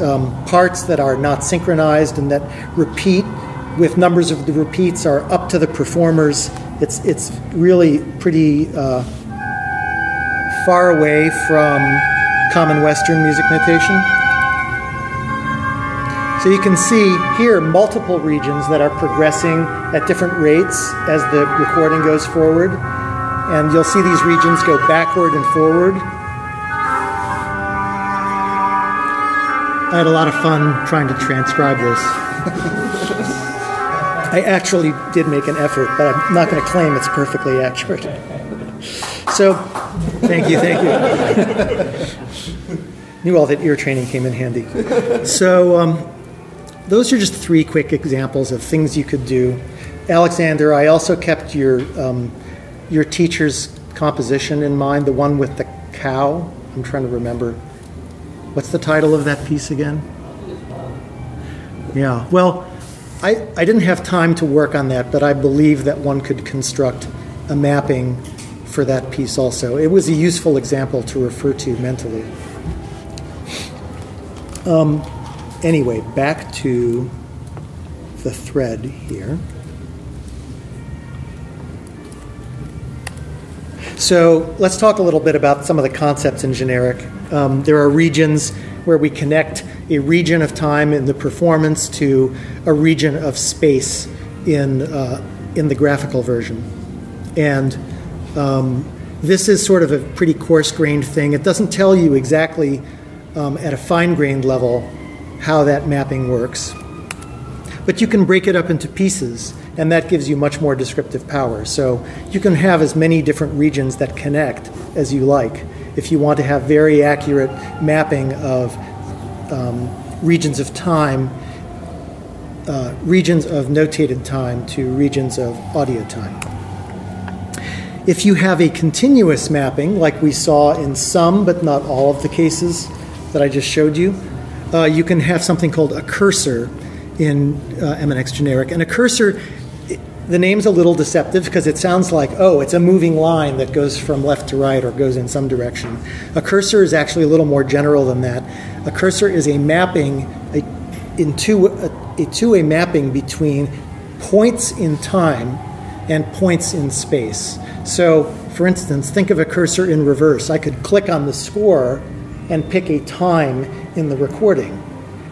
E: parts that are not synchronized and that repeat, with numbers of the repeats are up to the performers. It's really pretty far away from common Western music notation. So you can see here multiple regions that are progressing at different rates as the recording goes forward. And you'll see these regions go backward and forward. I had a lot of fun trying to transcribe this. I actually did make an effort, but I'm not going to claim it's perfectly accurate. So, thank you. Knew all that ear training came in handy. So, those are just 3 quick examples of things you could do. Alexander, I also kept your teacher's composition in mind, the one with the cow. I'm trying to remember. What's the title of that piece again? Yeah, well, I didn't have time to work on that, but I believe that one could construct a mapping for that piece also. It was a useful example to refer to mentally. Anyway, back to the thread here. So let's talk a little bit about some of the concepts in generic. There are regions where we connect a region of time in the performance to a region of space in the graphical version. And this is sort of a pretty coarse-grained thing. It doesn't tell you exactly at a fine-grained level how that mapping works. But you can break it up into pieces, and that gives you much more descriptive power. So you can have as many different regions that connect as you like. If you want to have very accurate mapping of regions of time, regions of notated time to regions of audio time. If you have a continuous mapping, like we saw in some but not all of the cases that I just showed you, you can have something called a cursor in MNX Generic. And a cursor, the name's a little deceptive because it sounds like, oh, it's a moving line that goes from left to right or goes in some direction. A cursor is actually a little more general than that. A cursor is a mapping, a two-way mapping between points in time and points in space. So, for instance, think of a cursor in reverse. I could click on the score and pick a time in the recording.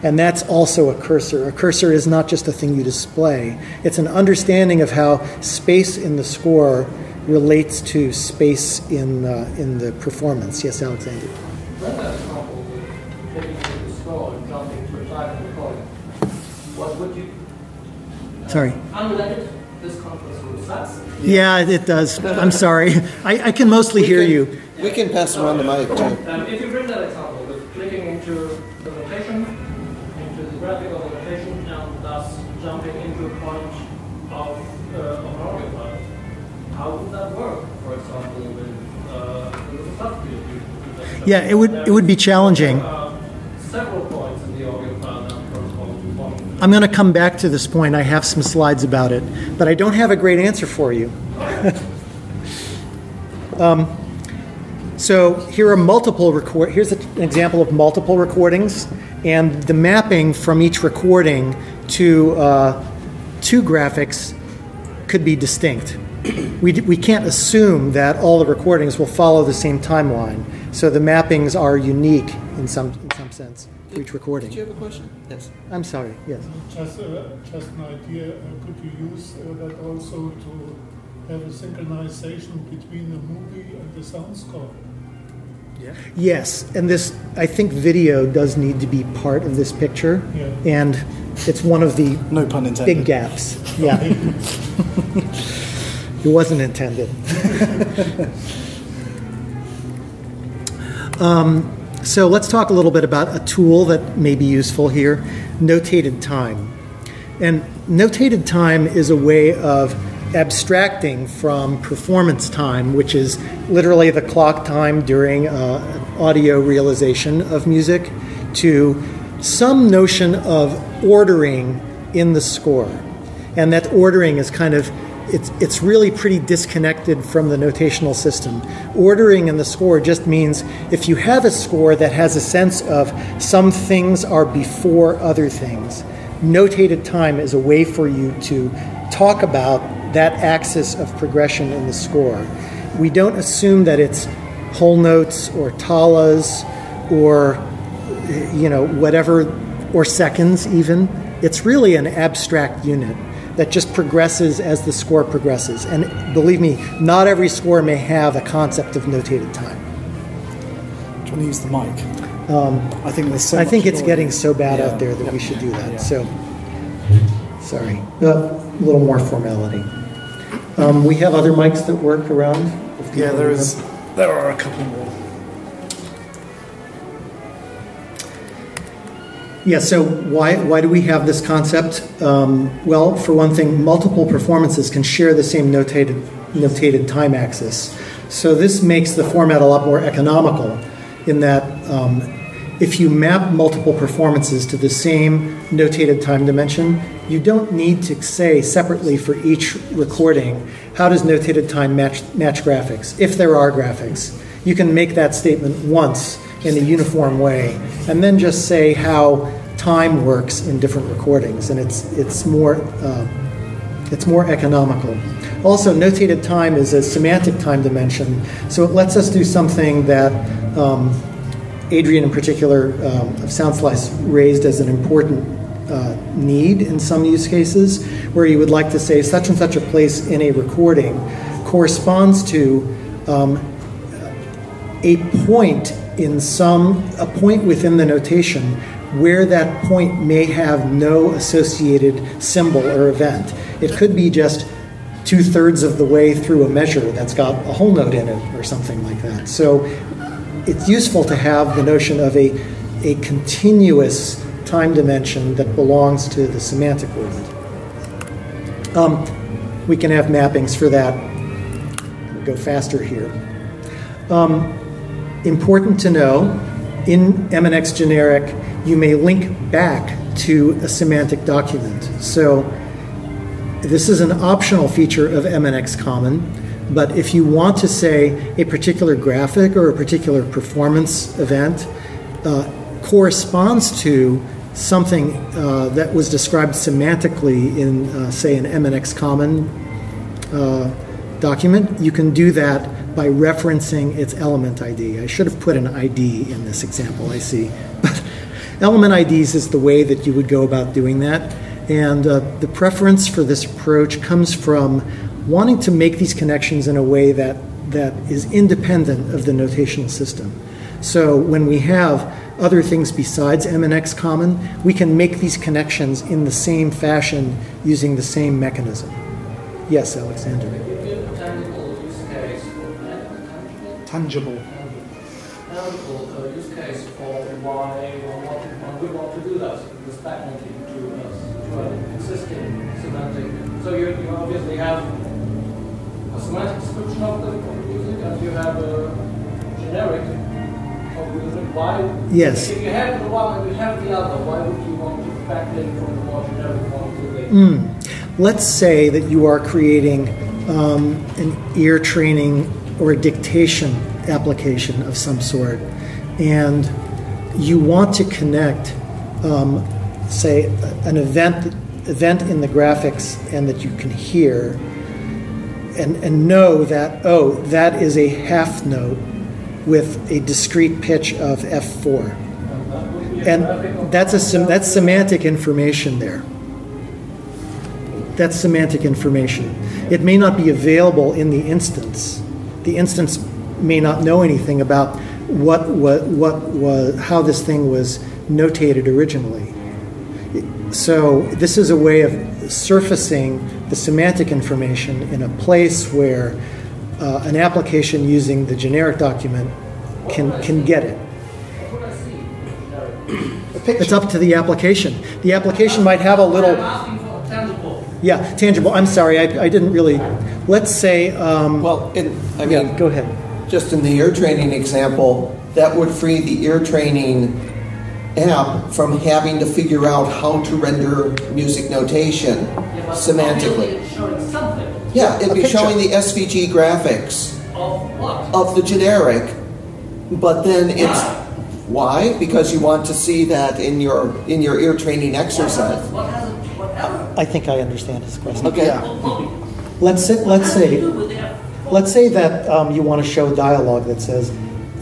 E: And that's also a cursor. A cursor is not just a thing you display. It's an understanding of how space in the score relates to space in the performance. Yes, Alexander?
I: When that example with picking up the score and jumping to a time recording, what would you...
E: Sorry.
I: Unrelated, this conference room sucks.
E: Yeah, it does. I'm sorry. I can mostly hear you.
A: We can pass around the mic, too.
I: If you bring that example with clicking into the notation, into the graphical notation, and thus jumping into a point of an audio file, how would that work, for example, with a subfield?
E: Yeah, it would be challenging.
I: Several points in the audio file that correspond to one.
E: I'm going to come back to this point. I have some slides about it, but I don't have a great answer for you. So here are here's an example of multiple recordings, and the mapping from each recording to two graphics could be distinct. We can't assume that all the recordings will follow the same timeline, so the mappings are unique in some sense for each recording.
A: Did you have a question? Yes.
E: I'm sorry, yes.
H: Just an idea, could you use that also to have a synchronization between the movie and the sound score?
E: Yeah. Yes, and this, I think video does need to be part of this picture, and it's one of the
G: no pun intended.
E: Big gaps. Yeah. It wasn't intended. So let's talk a little bit about a tool that may be useful here, notated time. And notated time is a way of abstracting from performance time, which is literally the clock time during audio realization of music, to some notion of ordering in the score. And that ordering is kind of, it's really pretty disconnected from the notational system. Ordering in the score just means if you have a score that has a sense of some things are before other things, notated time is a way for you to talk about that axis of progression in the score. We don't assume that it's whole notes or talas or whatever, or seconds even. It's really an abstract unit that just progresses as the score progresses. And believe me, not every score may have a concept of notated time.
G: Do you want to use the mic? I think there's so
E: I
G: much
E: think it's
G: noise.
E: getting so bad out there that we should do that. So, sorry, a little more formality. We have other mics that work around.
G: Yeah, there are a couple more.
E: Yeah, so why do we have this concept? Well, for one thing, multiple performances can share the same notated time axis. So this makes the format a lot more economical in that if you map multiple performances to the same notated time dimension, you don't need to say separately for each recording, how does notated time match graphics, if there are graphics. You can make that statement once in a uniform way, and then just say how time works in different recordings, and it's more economical. Also, notated time is a semantic time dimension, so it lets us do something that Adrian in particular of SoundSlice raised as an important need in some use cases, where you would like to say such and such a place in a recording corresponds to a point within the notation where that point may have no associated symbol or event. It could be just 2/3 of the way through a measure that's got a whole note in it or something like that. So it's useful to have the notion of a continuous time dimension that belongs to the semantic world. We can have mappings for that. We'll go faster here. Important to know, in MNX Generic, you may link back to a semantic document. So this is an optional feature of MNX Common, but if you want to say a particular graphic or a particular performance event corresponds to something that was described semantically in, say, an MNX Common document, you can do that by referencing its element ID. I should have put an ID in this example, I see. But element IDs is the way that you would go about doing that. And the preference for this approach comes from wanting to make these connections in a way that is independent of the notational system. So when we have other things besides MNX Common, we can make these connections in the same fashion using the same mechanism. Yes, Alexander.
G: Tangible.
I: Use case for why we want to do that, this backlinking to an existing semantic. So you obviously have a semantic description of the music, and you have a generic of music. Why?
E: Yes.
I: If you have the one and you have the other, why would you want to backlink from the more generic one to the?
E: Let's say that you are creating an ear training or a dictation application of some sort, and you want to connect, say, an event in the graphics and that you can hear, and know that, oh, that is a half note with a discrete pitch of F4. And that's semantic information there. That's semantic information. It may not be available in the instance. The instance may not know anything about how this thing was notated originally. So this is a way of surfacing the semantic information in a place where an application using the generic document can get it. It's up to the application. The application might have a little... Yeah, tangible. I'm sorry, I didn't really... Let's say...
A: Well,
E: yeah, go ahead.
A: Just in the ear training example, that would free the ear training app from having to figure out how to render music notation semantically. Yeah, it'd be showing the SVG graphics of the generic, but then it's why? Because you want to see that in your ear training exercise.
E: I think I understand his question.
A: Okay.
E: Yeah. Let's say that you want to show dialogue that says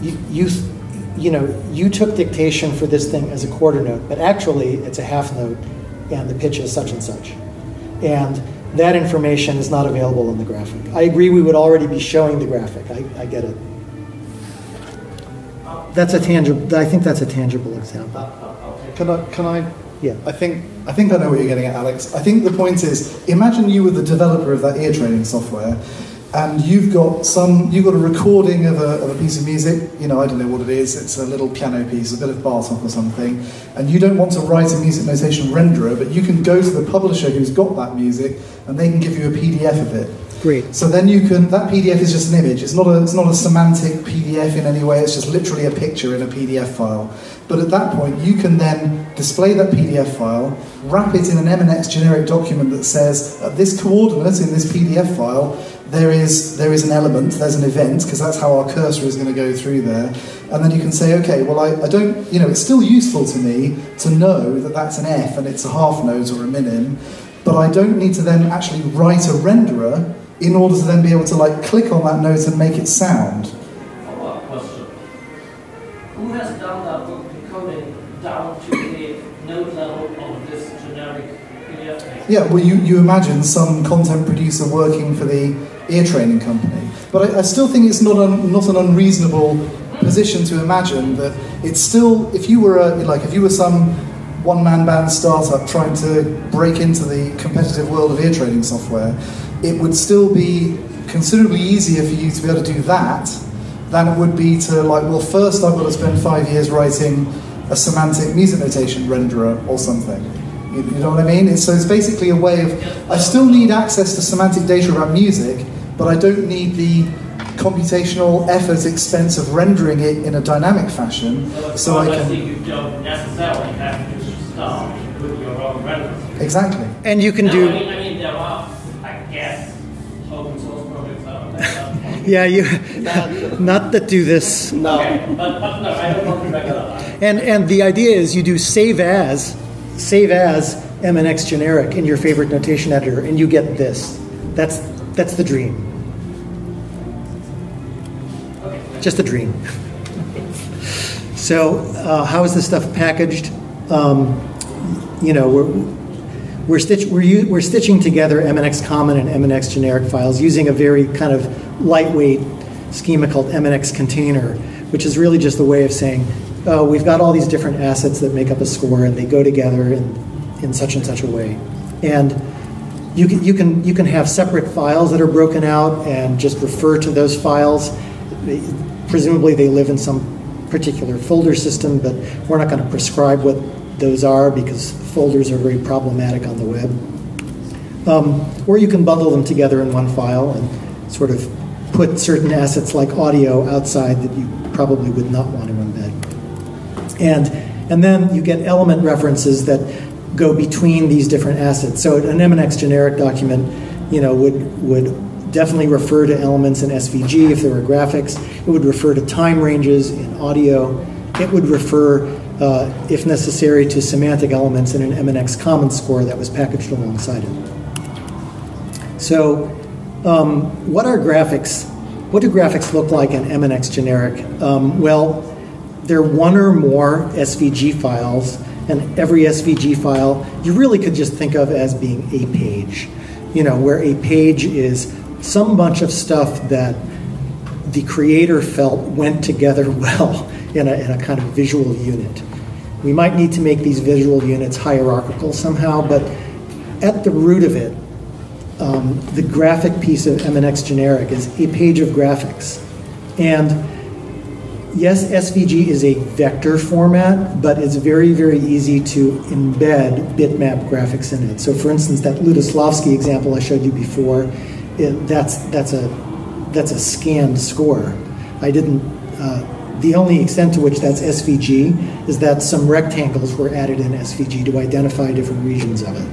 E: you took dictation for this thing as a quarter note, but actually it's a half note, and the pitch is such and such, and that information is not available in the graphic. I agree. We would already be showing the graphic. I get it. That's a tangible. I think that's a tangible example.
G: Can I?
E: Yeah.
G: I think I know what you're getting at, Alex. I think the point is, imagine you were the developer of that ear training software, and you've got a recording of a piece of music. I don't know what it is. It's a little piano piece, a bit of Bartok or something, and you don't want to write a music notation renderer, but you can go to the publisher who's got that music, and they can give you a PDF of it.
E: Great.
G: So then that PDF is just an image. It's not a semantic PDF in any way. It's just literally a picture in a PDF file. But at that point, you can then display that PDF file, wrap it in an MNX generic document that says, at this coordinate in this PDF file,
C: there is an element, there's an event, because that's how our cursor is going to go through there. And then you can say, okay, well, I don't, it's still useful to me to know that that's an F and it's a half note or a minim, but I don't need to then actually write a renderer in order to then be able to click on that note and make it sound.
I: Follow-up question. Who has done that book decoding down to the note level of this generic PDF text?
C: Yeah, well, you imagine some content producer working for the ear training company. But I still think it's not an unreasonable position to imagine that it's still, if you were some one-man band startup trying to break into the competitive world of ear training software, it would still be considerably easier for you to be able to do that than it would be to first I've got to spend 5 years writing a semantic music notation renderer or something. You know what I mean? So it's basically a way of, I still need access to semantic data about music, but I don't need the computational effort expense of rendering it in a dynamic fashion, so I can...
I: You don't necessarily have to start with your own rendering.
C: Exactly.
E: And you can
I: I
E: do...
I: mean, there are, I guess, open source projects out there.
E: Yeah, not that do this.
I: No. Okay, but no, I don't want to back it up.
E: And the idea is you do save as MNX Generic in your favorite notation editor, and you get this. That's the dream. Just a dream. So how is this stuff packaged? We're stitching together MNX Common and MNX Generic files using a very kind of lightweight schema called MNX Container, which is really just a way of saying, oh, we've got all these different assets that make up a score, and they go together in such and such a way. And you can have separate files that are broken out and just refer to those files. Presumably they live in some particular folder system, but we're not going to prescribe what those are because folders are very problematic on the web. Or you can bundle them together in one file and sort of put certain assets like audio outside that you probably would not want to embed. And then you get element references that go between these different assets. So an MNX Generic document, would definitely refer to elements in SVG if there were graphics. It would refer to time ranges in audio. It would refer, if necessary, to semantic elements in an MNX Common score that was packaged alongside it. So what do graphics look like in MNX Generic? Well, there are one or more SVG files, and every SVG file you really could just think of as being a page. Where a page is some bunch of stuff that the creator felt went together well in a kind of visual unit. We might need to make these visual units hierarchical somehow, but at the root of it, the graphic piece of MNX Generic is a page of graphics. And yes, SVG is a vector format, but it's very, very easy to embed bitmap graphics in it. So for instance, that Ludoslavsky example I showed you before, that's a scanned score. The only extent to which that's SVG is that some rectangles were added in SVG to identify different regions of it.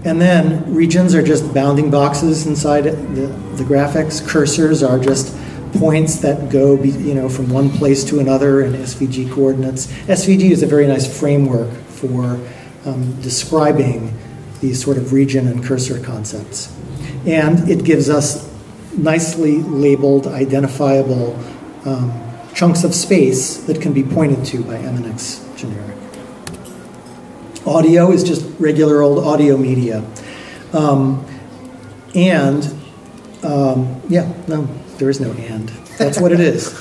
E: And then regions are just bounding boxes inside the graphics. Cursors are just points that go from one place to another in SVG coordinates. SVG is a very nice framework for describing these sort of region and cursor concepts. And it gives us nicely labeled, identifiable chunks of space that can be pointed to by MNX Generic. Audio is just regular old audio media. There is no and. That's what it is.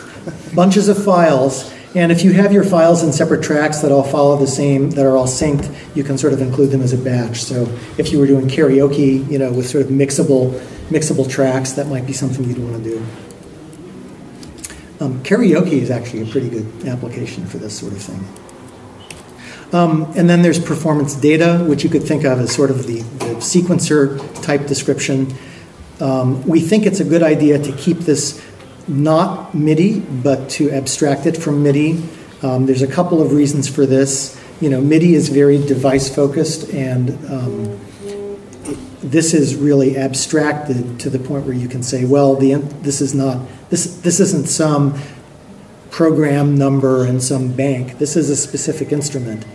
E: Bunches of files. And if you have your files in separate tracks that all follow the same, that are all synced, you can sort of include them as a batch. So if you were doing karaoke, with sort of mixable tracks, that might be something you'd want to do. Karaoke is actually a pretty good application for this sort of thing. And then there's performance data, which you could think of as sort of the sequencer type description. We think it's a good idea to keep this not MIDI, but to abstract it from MIDI. There's a couple of reasons for this. MIDI is very device focused, and this is really abstracted to the point where you can say, well, this isn't some program number and some bank. This is a specific instrument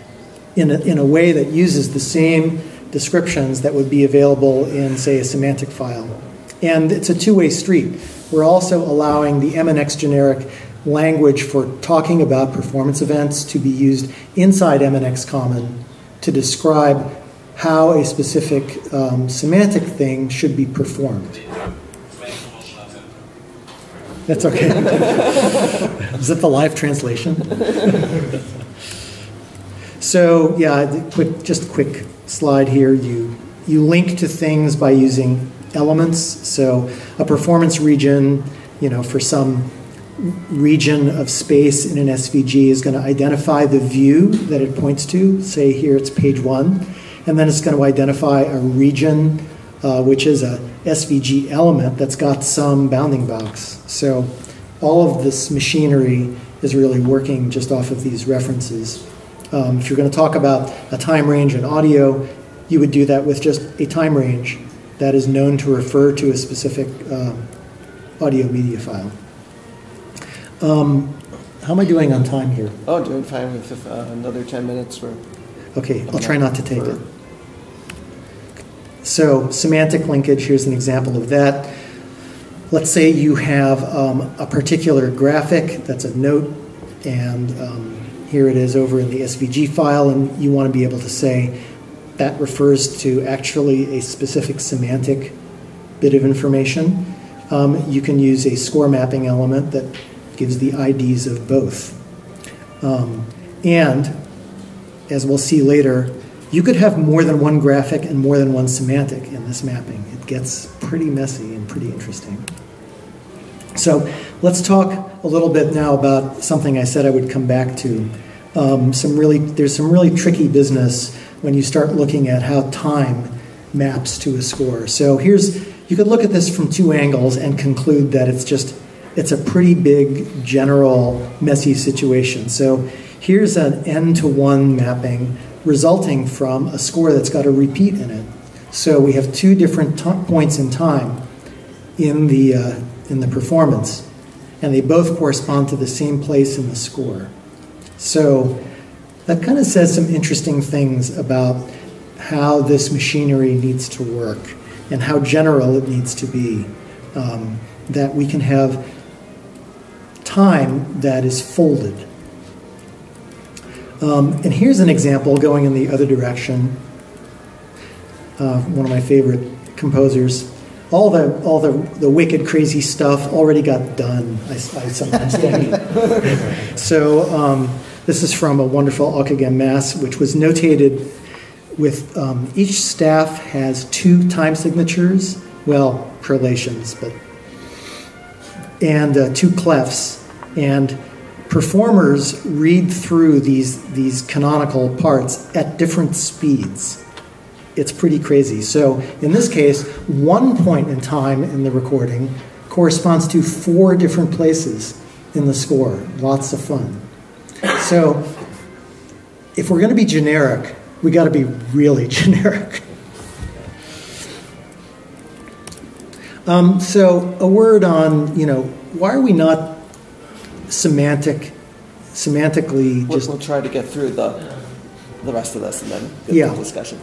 E: in a way that uses the same descriptions that would be available in, say, a semantic file. And it's a two-way street. We're also allowing the MNX Generic language for talking about performance events to be used inside MNX Common to describe how a specific semantic thing should be performed. That's okay. Is that the live translation? So yeah, just a quick slide here. You link to things by using elements. So a performance region, for some region of space in an SVG is going to identify the view that it points to. Say here it's page 1. And then it's going to identify a region, which is a SVG element that's got some bounding box. So all of this machinery is really working just off of these references. If you're going to talk about a time range in audio, you would do that with just a time range that is known to refer to a specific audio media file. How am I doing on time here?
A: Oh, doing fine with another 10 minutes.
E: Okay, I'll try not to take it. So semantic linkage, here's an example of that. Let's say you have a particular graphic that's a note, and here it is over in the SVG file, and you want to be able to say that refers to actually a specific semantic bit of information. You can use a score mapping element that gives the IDs of both. And as we'll see later, you could have more than one graphic and more than one semantic in this mapping. It gets pretty messy and pretty interesting. So let's talk a little bit now about something I said I would come back to. There's some really tricky business when you start looking at how time maps to a score. So you could look at this from two angles and conclude that it's a pretty big, general, messy situation. So here's an n-to-1 mapping resulting from a score that's got a repeat in it. So we have two different points in time in the performance, and they both correspond to the same place in the score. So that kind of says some interesting things about how this machinery needs to work and how general it needs to be, that we can have time that is folded. And here's an example going in the other direction. One of my favorite composers. All the wicked, crazy stuff already got done, I sometimes think. So this is from a wonderful Ockeghem Mass, which was notated with each staff has 2 time signatures, well, prelations, and 2 clefs. And performers read through these canonical parts at different speeds. It's pretty crazy. So in this case, 1 point in time in the recording corresponds to 4 different places in the score. Lots of fun. So if we're going to be generic, we got to be really generic. So a word on, why are we not semantically just...
A: We'll try to get through the rest of this and then get to the discussion.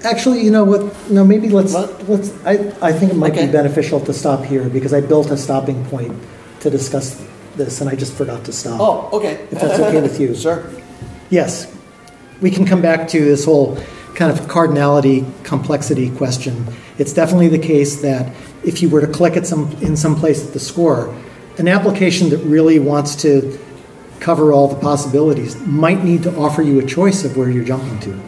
E: Actually, you know what? No, maybe let's. I think it might be beneficial to stop here because I built a stopping point to discuss this, and I just forgot to stop.
A: Oh, okay.
E: If that's okay with you.
A: Sure.
E: Yes, we can come back to this whole kind of cardinality complexity question. It's definitely the case that if you were to click at in some place at the score, an application that really wants to cover all the possibilities might need to offer you a choice of where you're jumping to.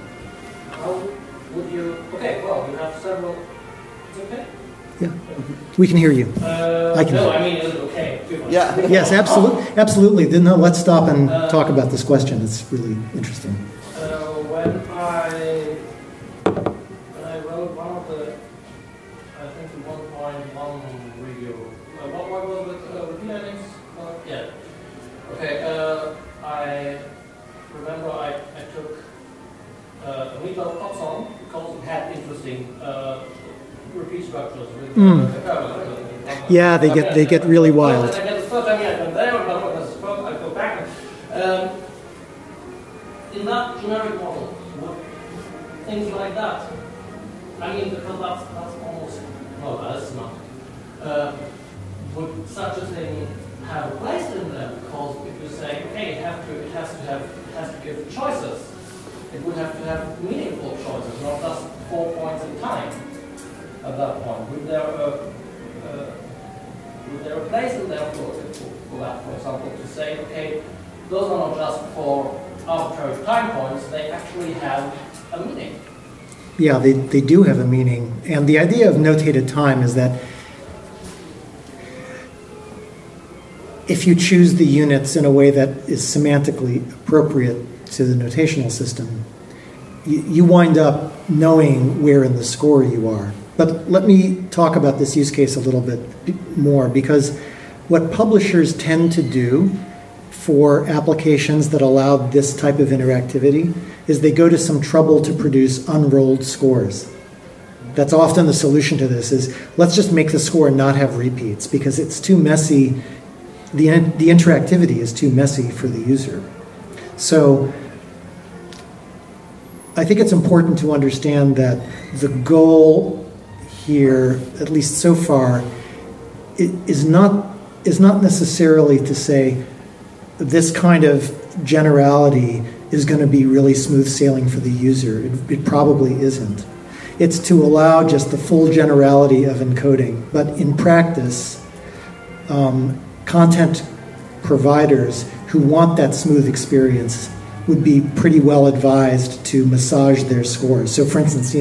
E: We can hear you. I can.
I: No, I mean, is it okay?
A: Yeah.
E: Yes, absolutely. Then let's stop and talk about this question. It's really interesting.
I: When I wrote one of the, I think the 1.1 review. What was it with MNX? Yeah. Okay. I remember I took a meatloaf pop song because it had interesting
E: Yeah, they get really wild.
I: I get the first time I went there, but I go back. In that generic model, things like that. I mean, because that's almost no, that's not. Would such a thing have a place in there? Because if you say, okay, it has to give choices. It would have to have meaningful choices, not just 4 points in time. At that point, would there a place in there for that? For example, to say, okay, those are not just for arbitrary time points; they actually have a meaning.
E: Yeah, they do have a meaning, and the idea of notated time is that if you choose the units in a way that is semantically appropriate to the notational system, you wind up knowing where in the score you are. But let me talk about this use case a little bit more, because what publishers tend to do for applications that allow this type of interactivity is they go to some trouble to produce unrolled scores. That's often the solution to this, is let's just make the score not have repeats, because it's too messy. The interactivity is too messy for the user. So I think it's important to understand that the goal here, at least so far, is not necessarily to say this kind of generality is going to be really smooth sailing for the user. It probably isn't. It's to allow just the full generality of encoding. But in practice, content providers who want that smooth experience would be pretty well advised to massage their scores. So for instance,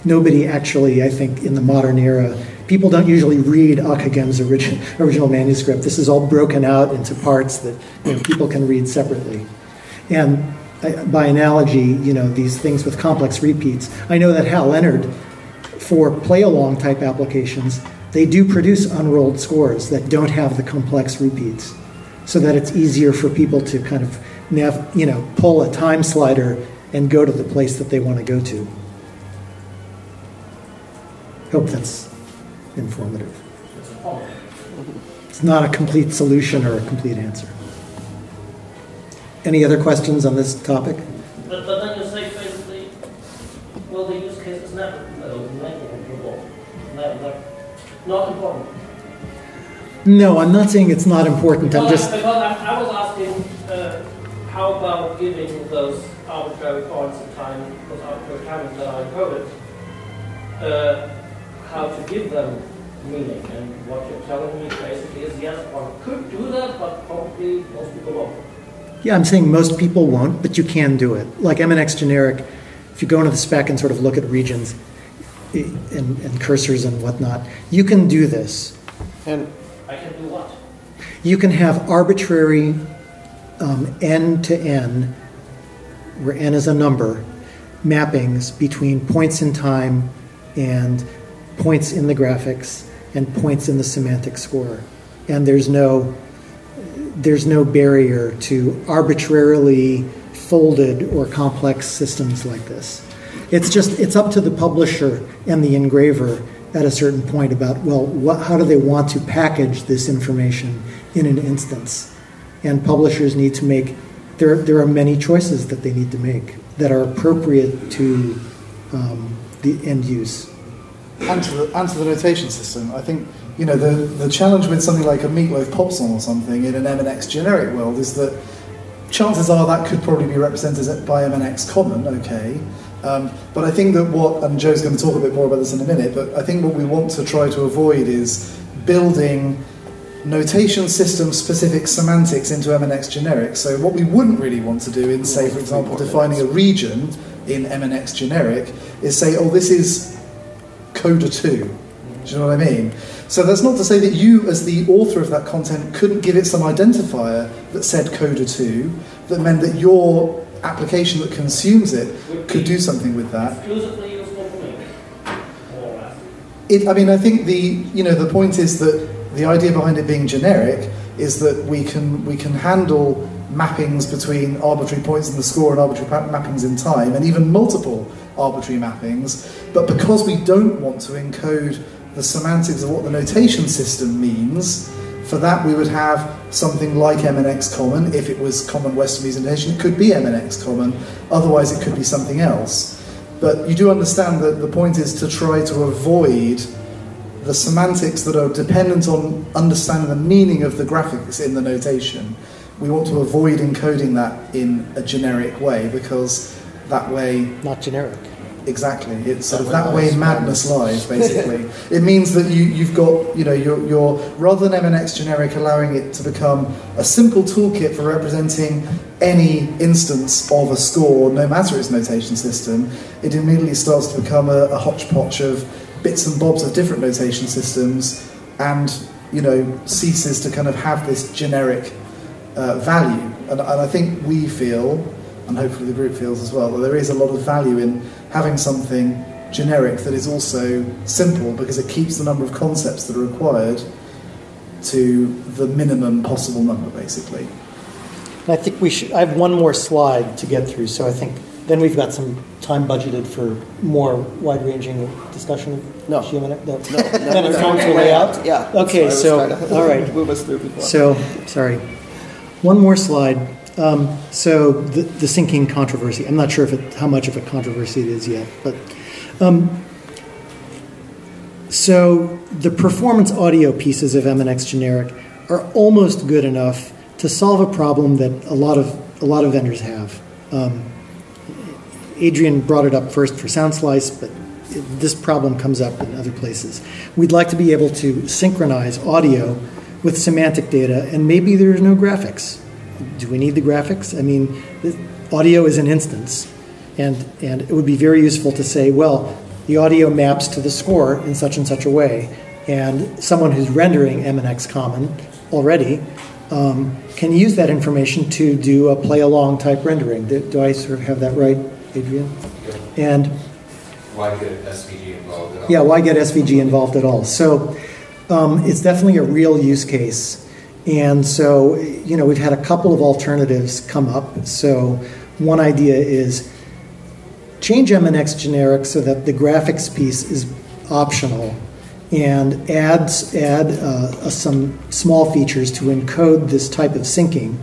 E: nobody actually, I think in the modern era, people don't usually read Akagem's original manuscript. This is all broken out into parts that people can read separately. And by analogy, these things with complex repeats, I know that Hal Leonard, for play-along type applications, they do produce unrolled scores that don't have the complex repeats, so that it's easier for people to kind of pull a time slider and go to the place that they want to go to. Hope that's informative. It's not a complete solution or a complete answer. Any other questions on this topic?
I: But then you say basically, well, the use case is never not important.
E: No, I'm not saying it's not important.
I: Because I was asking, how about giving those arbitrary points in time, those arbitrary times that are encoded, how to give them meaning? And what you're telling me basically is yes, one could do that, but probably most people won't.
E: Yeah, I'm saying most people won't, but you can do it. Like MNX Generic, if you go into the spec and sort of look at regions and cursors and whatnot, you can do this.
I: And I can do what?
E: You can have arbitrary n to n, where n is a number, mappings between points in time and points in the graphics and points in the semantic score. And there's no barrier to arbitrarily folded or complex systems like this. It's up to the publisher and the engraver at a certain point about, well, how do they want to package this information in an instance? And publishers need to make, there are many choices that they need to make that are appropriate to the end use.
C: And to the notation system, I think, the challenge with something like a Meatloaf pop song or something in an MNX generic world is that chances are that could probably be represented by MNX Common, okay. But I think that and Joe's going to talk a bit more about this in a minute, but I think what we want to try to avoid is building notation system specific semantics into MNX Generic. So what we wouldn't really want to do in, say, for example, defining a region in MNX Generic is say, oh, this is coda 2. Do you know what I mean? So that's not to say that you, as the author of that content, couldn't give it some identifier that said coda 2, that meant that your application that consumes it could do something with that.
I: Exclusively useful for me.
C: I think the point is that the idea behind it being generic is that we can handle mappings between arbitrary points in the score and arbitrary mappings in time, and even multiple arbitrary mappings. But because we don't want to encode the semantics of what the notation system means, for that we would have something like MNX Common. If it was Common Western Music Notation, it could be MNX Common, otherwise it could be something else. But you do understand that the point is to try to avoid the semantics that are dependent on understanding the meaning of the graphics in the notation. We want to avoid encoding that in a generic way, because that way...
E: Not generic.
C: Exactly. It's sort of that way madness lies, basically. It means that you've got, you know, you're rather than MNX Generic allowing it to become a simple toolkit for representing any instance of a score, no matter its notation system, it immediately starts to become a hodgepodge of bits and bobs of different notation systems, and, you know, ceases to kind of have this generic value. And I think we feel, and hopefully the group feels as well, that there is a lot of value in having something generic that is also simple, because it keeps the number of concepts that are required to the minimum possible number, basically.
E: I think we should. I have one more slide to get through, so I think then we've got some time budgeted for more wide-ranging discussion of MNX Common for layout.
A: Yeah.
E: Okay, so all right.
A: Move us through before.
E: So sorry. One more slide. So the syncing controversy. I'm not sure how much of a controversy it is yet, but so the performance audio pieces of MNX Generic are almost good enough to solve a problem that a lot of vendors have. Adrian brought it up first for Sound Slice, but this problem comes up in other places. We'd like to be able to synchronize audio with semantic data, and maybe there's no graphics. Do we need the graphics? I mean, audio is an instance, and it would be very useful to say, well, the audio maps to the score in such and such a way, and someone who's rendering MNX Common already can use that information to do a play-along type rendering. Do I sort of have that right, Adrian? And
K: why get SVG involved at all?
E: Yeah, why get SVG involved at all? So it's definitely a real use case. And so, you know, we've had a couple of alternatives come up. So one idea is change MNX Generic so that the graphics piece is optional, and add some small features to encode this type of syncing.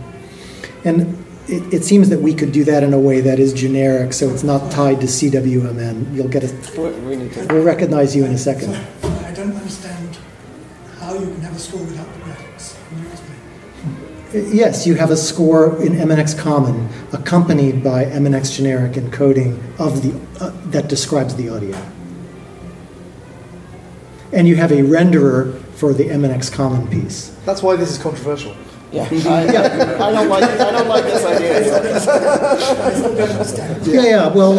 E: And it seems that we could do that in a way that is generic, so it's not tied to CWMN. You'll get we'll recognize you in a second.
H: I don't understand how you can have a score without the graphics. Can you explain?
E: Yes, you have a score in MNX Common accompanied by MNX Generic encoding of the that describes the audio. And you have a renderer for the MNX Common piece.
G: That's why this is controversial.
A: Yeah, I don't like this idea.
E: Yeah. Well,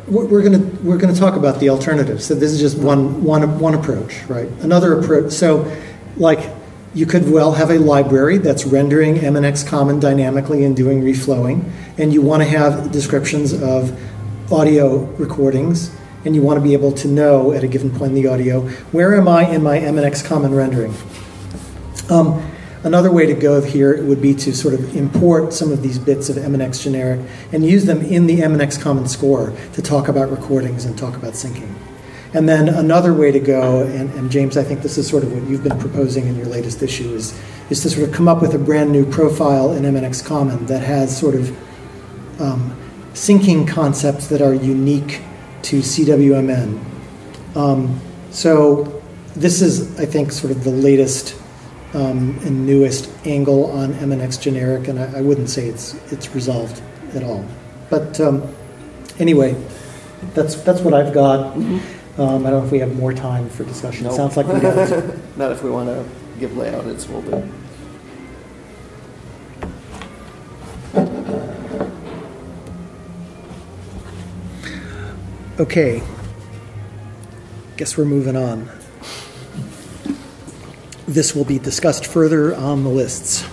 E: we're gonna talk about the alternatives. So this is just one approach, right? Another approach. So, like, you could well have a library that's rendering MNX Common dynamically and doing reflowing, and you want to have descriptions of audio recordings, and you want to be able to know at a given point in the audio, where am I in my MNX Common rendering? Another way to go here would be to sort of import some of these bits of MNX Generic and use them in the MNX Common score to talk about recordings and talk about syncing. And then another way to go, and James, I think this is sort of what you've been proposing in your latest issue, is to sort of come up with a brand new profile in MNX Common that has sort of syncing concepts that are unique to CWMN. So this is, I think, sort of the latest and newest angle on MNX Generic, and I wouldn't say it's resolved at all. But anyway, that's what I've got. I don't know if we have more time for discussion. Nope. It sounds like we don't.
A: Not if we want to give layout, it's will do.
E: Okay. Guess we're moving on. This will be discussed further on the lists.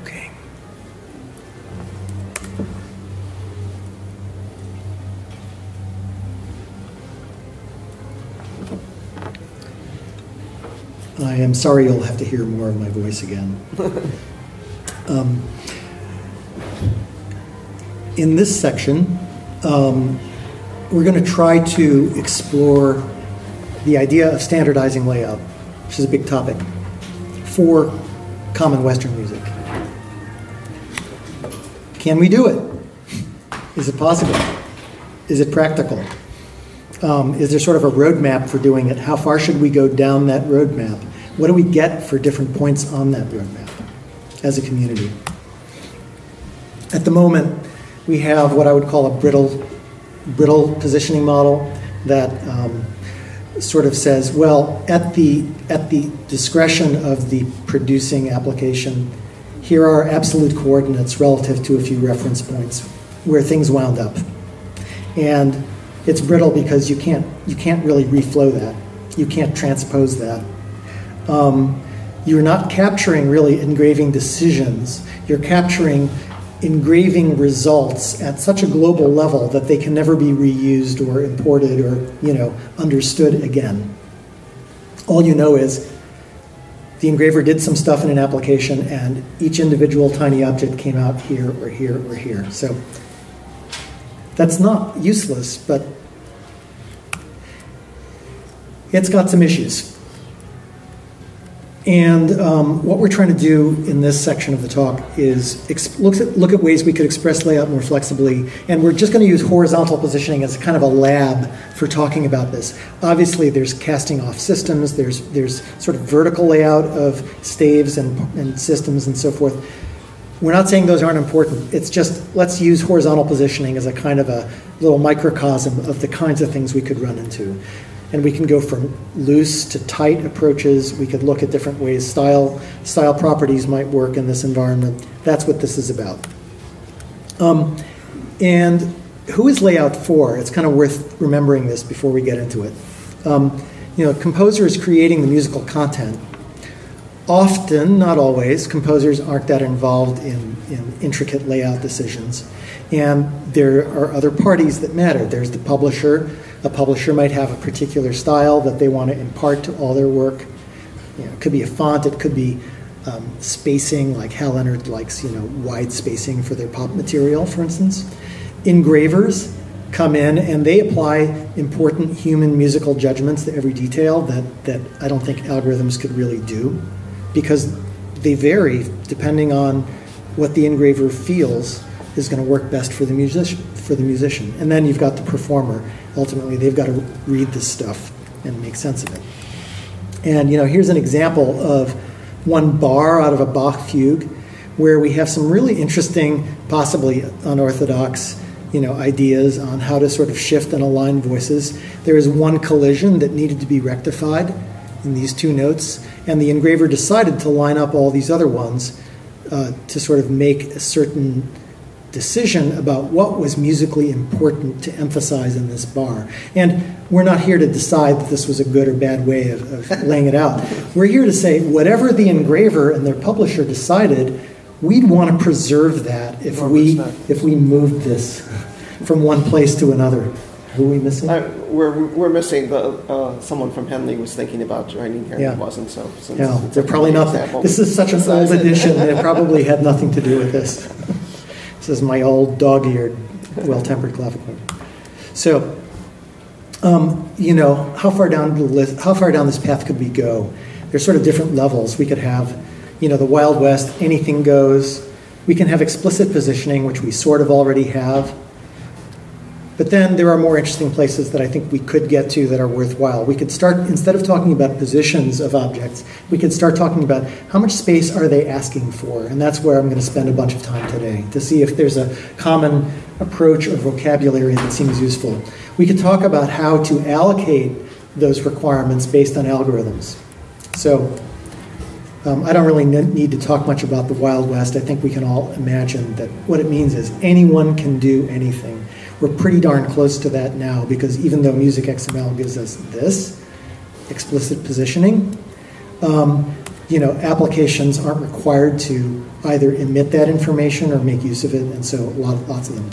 E: Okay. I am sorry you'll have to hear more of my voice again. in this section, we're going to try to explore the idea of standardizing layout, which is a big topic, for common Western music. Can we do it? Is it possible? Is it practical? Is there sort of a roadmap for doing it? How far should we go down that roadmap? What do we get for different points on that roadmap as a community? At the moment, we have what I would call a brittle positioning model that sort of says, well, at the discretion of the producing application, here are absolute coordinates relative to a few reference points where things wound up. And it's brittle because you can't really reflow that. You can't transpose that. You're not capturing really engraving decisions. You're capturing engraving results at such a global level that they can never be reused or imported or, understood again. All you know is the engraver did some stuff in an application and each individual tiny object came out here or here or here. So that's not useless, but it's got some issues. And what we're trying to do in this section of the talk is look at ways we could express layout more flexibly. And we're just going to use horizontal positioning as kind of a lab for talking about this. Obviously, there's casting off systems. There's sort of vertical layout of staves and systems and so forth. We're not saying those aren't important. It's just let's use horizontal positioning as a kind of a little microcosm of the kinds of things we could run into. And we can go from loose to tight approaches. We could look at different ways style properties might work in this environment. That's what this is about. And who is layout for? It's kind of worth remembering this before we get into it. Composers creating the musical content. Often, not always, composers aren't that involved in intricate layout decisions. And there are other parties that matter. There's the publisher. A publisher might have a particular style that they want to impart to all their work. It could be a font. It could be spacing, like Hal Leonard likes, wide spacing for their pop material, for instance. Engravers come in and they apply important human musical judgments to every detail that I don't think algorithms could really do, because they vary depending on what the engraver feels is going to work best for the musician. And then you've got the performer. Ultimately, they've got to read this stuff and make sense of it. And here's an example of one bar out of a Bach fugue, where we have some really interesting, possibly unorthodox, ideas on how to sort of shift and align voices. There is one collision that needed to be rectified in these two notes, and the engraver decided to line up all these other ones to sort of make a certain decision about what was musically important to emphasize in this bar. And we're not here to decide that this was a good or bad way of laying it out. We're here to say whatever the engraver and their publisher decided, we'd want to preserve that if we moved this from one place to another. Who are we missing?
A: We're missing someone from Henley was thinking about joining here and wasn't, so.
E: Yeah, they're probably not. This is such an old edition that it probably had nothing to do with this. This is my old dog-eared, well-tempered clavichord. So, how far down the list? How far down this path could we go? There's sort of different levels. We could have, the Wild West, anything goes. We can have explicit positioning, which we sort of already have. But then there are more interesting places that I think we could get to that are worthwhile. We could start, instead of talking about positions of objects, we could start talking about how much space are they asking for? And that's where I'm going to spend a bunch of time today, to see if there's a common approach or vocabulary that seems useful. We could talk about how to allocate those requirements based on algorithms. So I don't really need to talk much about the Wild West. I think we can all imagine that what it means is anyone can do anything. We're pretty darn close to that now, because even though MusicXML gives us this explicit positioning, applications aren't required to either emit that information or make use of it, and so lots of them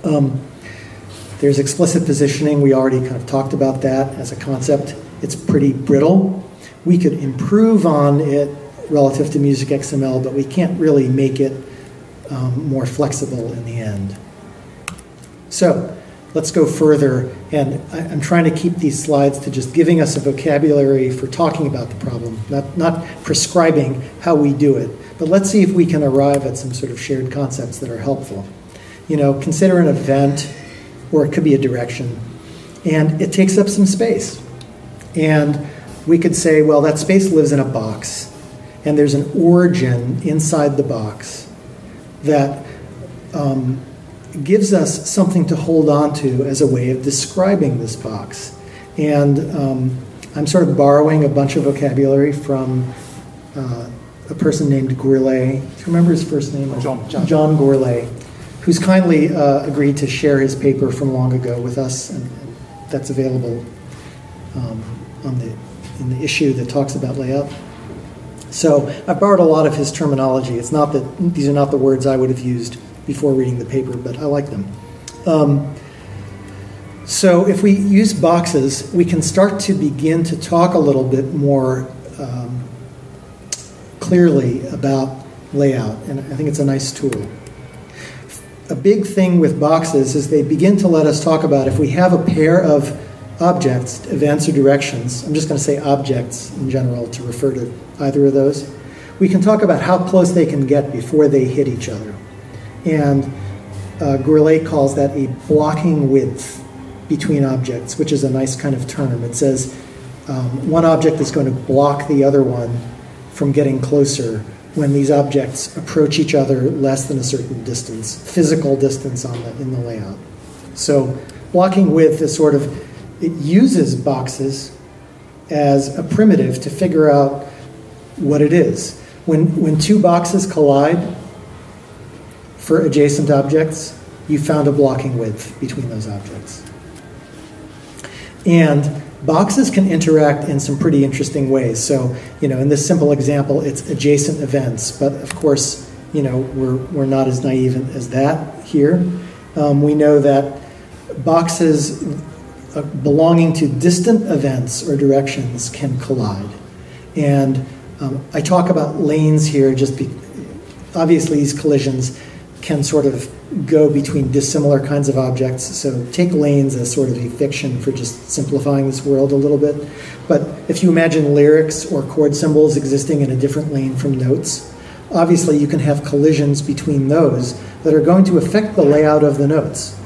E: don't. There's explicit positioning. We already kind of talked about that as a concept. It's pretty brittle. We could improve on it relative to MusicXML, but we can't really make it more flexible in the end. So let's go further, and I'm trying to keep these slides to just giving us a vocabulary for talking about the problem, not prescribing how we do it, but let's see if we can arrive at some sort of shared concepts that are helpful. You know, consider an event, or it could be a direction, and it takes up some space. And we could say, well, that space lives in a box, and there's an origin inside the box that gives us something to hold on to as a way of describing this box. And I'm sort of borrowing a bunch of vocabulary from a person named Gourlay. Do you remember his first name? John Gourlay, who's kindly agreed to share his paper from long ago with us, and that's available in the issue that talks about layout. So I've borrowed a lot of his terminology. It's not that these are not the words I would have used before reading the paper, but I like them. So if we use boxes, we can start to begin to talk a little bit more clearly about layout, and I think it's a nice tool. A big thing with boxes is they begin to let us talk about if we have a pair of objects, events or directions, I'm just going to say objects in general to refer to either of those, we can talk about how close they can get before they hit each other. And Gourlay calls that a blocking width between objects, which is a nice kind of term. It says one object is going to block the other one from getting closer when these objects approach each other less than a certain distance, physical distance in the layout. So blocking width is sort of, it uses boxes as a primitive to figure out what it is. When two boxes collide for adjacent objects, you found a blocking width between those objects. And boxes can interact in some pretty interesting ways. So, you know, in this simple example, it's adjacent events, but of course, you know, we're not as naive as that here. We know that boxes belonging to distant events or directions can collide. And I talk about lanes here obviously these collisions can sort of go between dissimilar kinds of objects. So take lanes as sort of a fiction for just simplifying this world a little bit. But if you imagine lyrics or chord symbols existing in a different lane from notes, obviously you can have collisions between those that are going to affect the layout of the notes.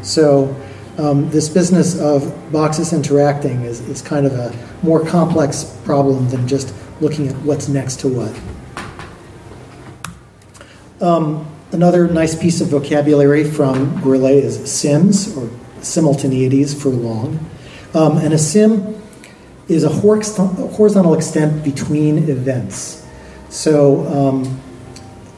E: So this business of boxes interacting is kind of a more complex problem than just looking at what's next to what. Another nice piece of vocabulary from Gourlay is sims, or simultaneities for long. And a sim is a horizontal extent between events. So,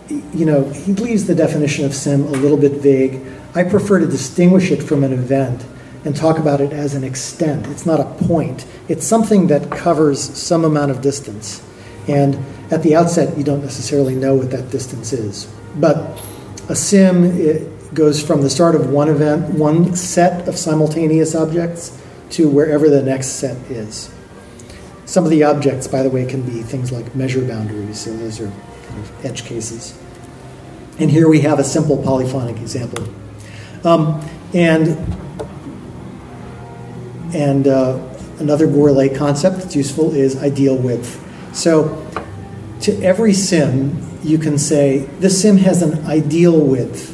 E: you know, he leaves the definition of sim a little bit vague. I prefer to distinguish it from an event and talk about it as an extent. It's not a point. It's something that covers some amount of distance. And at the outset, you don't necessarily know what that distance is. But a sim, it goes from the start of one event, one set of simultaneous objects, to wherever the next set is. Some of the objects, by the way, can be things like measure boundaries, so those are kind of edge cases. And here we have a simple polyphonic example. Another Gourlay concept that's useful is ideal width. So to every sim, you can say, this sim has an ideal width.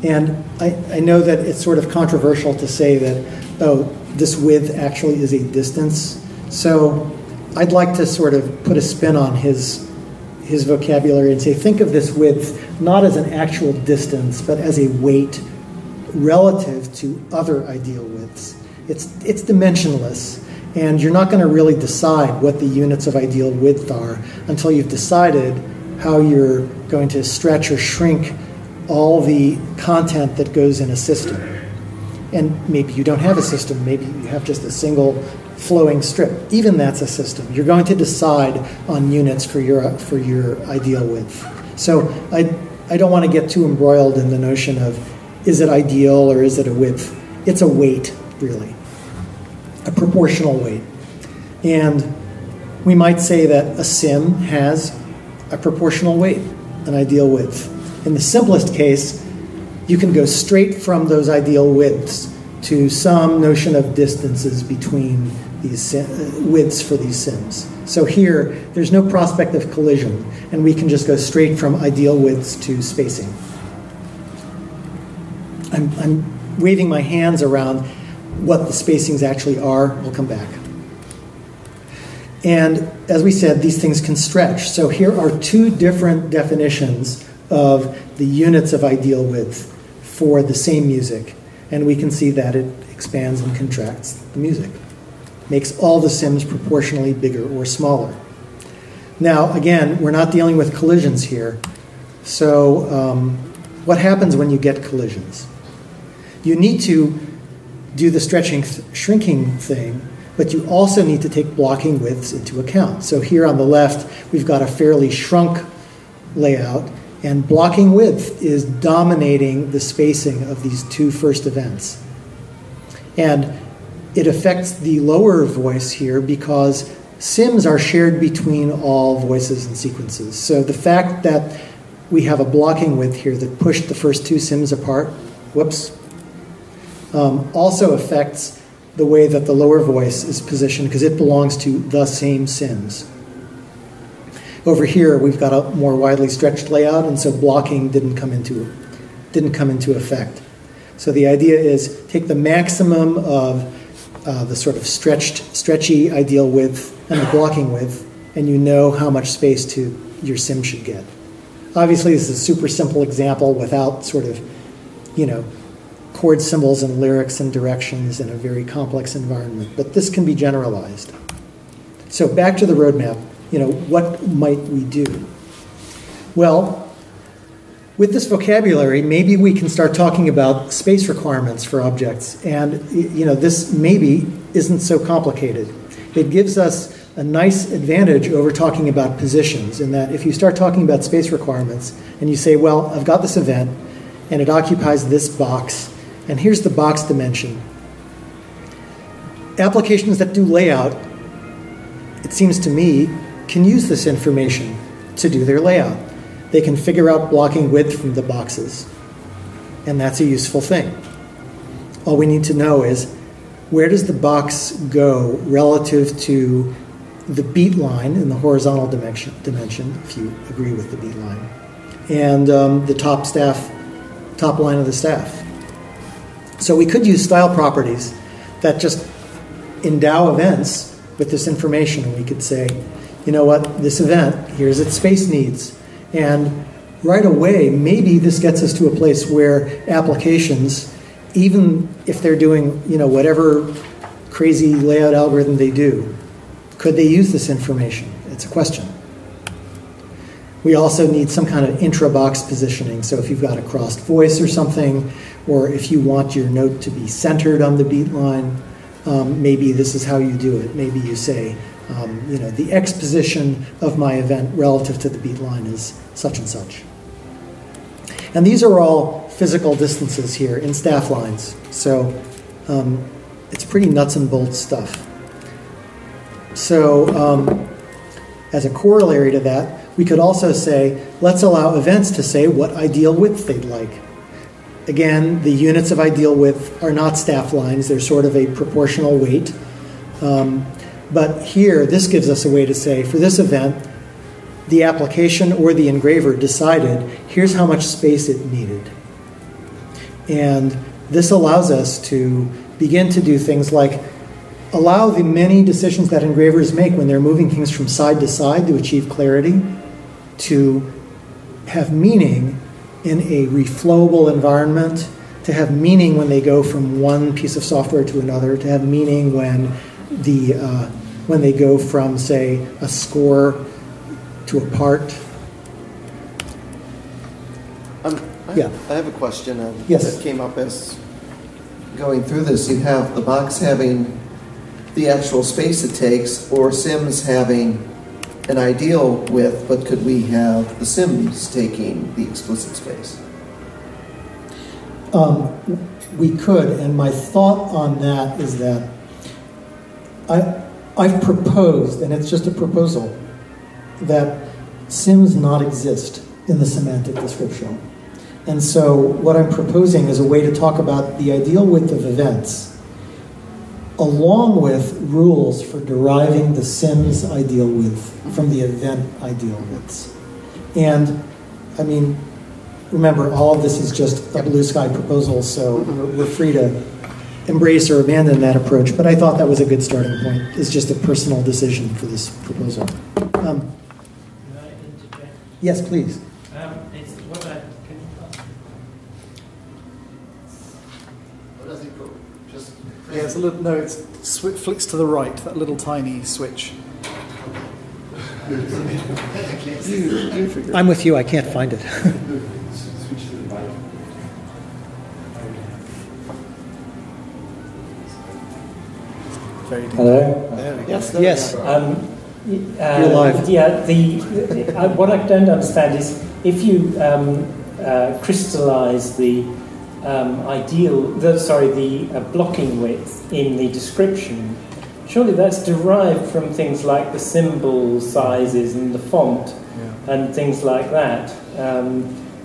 E: And I know that it's sort of controversial to say that, oh, this width actually is a distance. So I'd like to sort of put a spin on his vocabulary and say, think of this width not as an actual distance, but as a weight relative to other ideal widths. It's dimensionless, and you're not going to really decide what the units of ideal width are until you've decided how you're going to stretch or shrink all the content that goes in a system. And maybe you don't have a system, maybe you have just a single flowing strip. Even that's a system. You're going to decide on units for your ideal width. So I don't want to get too embroiled in the notion of, is it ideal or is it a width? It's a weight, really, a proportional weight. And we might say that a sim has a proportional weight, an ideal width. In the simplest case, you can go straight from those ideal widths to some notion of distances between these widths for these sims. So here, there's no prospect of collision, and we can just go straight from ideal widths to spacing. I'm waving my hands around what the spacings actually are. We'll come back. And as we said, these things can stretch. So here are two different definitions of the units of ideal width for the same music. And we can see that it expands and contracts the music. Makes all the sims proportionally bigger or smaller. Now, again, we're not dealing with collisions here. So what happens when you get collisions? You need to do the stretching, shrinking thing, but you also need to take blocking widths into account. So here on the left, we've got a fairly shrunk layout, and blocking width is dominating the spacing of these two first events. And it affects the lower voice here because sims are shared between all voices and sequences. So the fact that we have a blocking width here that pushed the first two sims apart, also affects the way that the lower voice is positioned because it belongs to the same sims. Over here, we've got a more widely stretched layout, and so blocking didn't come into effect. So the idea is take the maximum of the sort of stretchy ideal width and the blocking width, and you know how much space your sim should get. Obviously, this is a super simple example without sort of, chord symbols and lyrics and directions in a very complex environment, but this can be generalized. So back to the roadmap, what might we do? Well, with this vocabulary, maybe we can start talking about space requirements for objects, and this maybe isn't so complicated. It gives us a nice advantage over talking about positions in that if you start talking about space requirements and you say, well, I've got this event and it occupies this box, and here's the box dimension. Applications that do layout, it seems to me, can use this information to do their layout. They can figure out blocking width from the boxes, and that's a useful thing. All we need to know is where does the box go relative to the beat line in the horizontal dimension, if you agree with the beat line, and the top line of the staff. So we could use style properties that just endow events with this information, and we could say, you know what, this event, here's its space needs. And right away, maybe this gets us to a place where applications, even if they're doing whatever crazy layout algorithm they do, could they use this information? It's a question. We also need some kind of intra-box positioning. So if you've got a crossed voice or something, or if you want your note to be centered on the beat line, maybe this is how you do it. Maybe you say, the X position of my event relative to the beat line is such and such. And these are all physical distances here in staff lines. So it's pretty nuts and bolts stuff. So as a corollary to that, we could also say, let's allow events to say what ideal width they'd like. Again, the units of ideal width are not staff lines. They're sort of a proportional weight. But here, this gives us a way to say, for this event, the application or the engraver decided, here's how much space it needed. And this allows us to begin to do things like allow the many decisions that engravers make when they're moving things from side to side to achieve clarity to have meaning in a reflowable environment, to have meaning when they go from one piece of software to another, to have meaning when they go from, say, a score to a part.
A: I have a question
E: Yes.
A: that came up as going through this. You have the box having the actual space it takes, or sims having an ideal width, but could we have the sims taking the explicit space?
E: We could, and my thought on that is that I've proposed, and it's just a proposal, that sims not exist in the semantic description. And so what I'm proposing is a way to talk about the ideal width of events, along with rules for deriving the SIMS ideal width from the event ideal widths. And, I mean, remember, all of this is just a blue sky proposal, so we're free to embrace or abandon that approach, but I thought that was a good starting point. It's just a personal decision for this proposal. Yes, please.
F: It's what I can.
D: Where does it go? Just
G: Yeah, it's a little, no, it flicks to the right, that little tiny switch. You figure it.
E: I'm with you, I can't find it.
D: switch to the right.
G: Very deep.
L: Hello?
G: There we go.
E: Yes. You're live.
L: Yeah, what I don't understand is if you crystallize the blocking width in the description, surely that's derived from things like the symbol sizes and the font and things like that,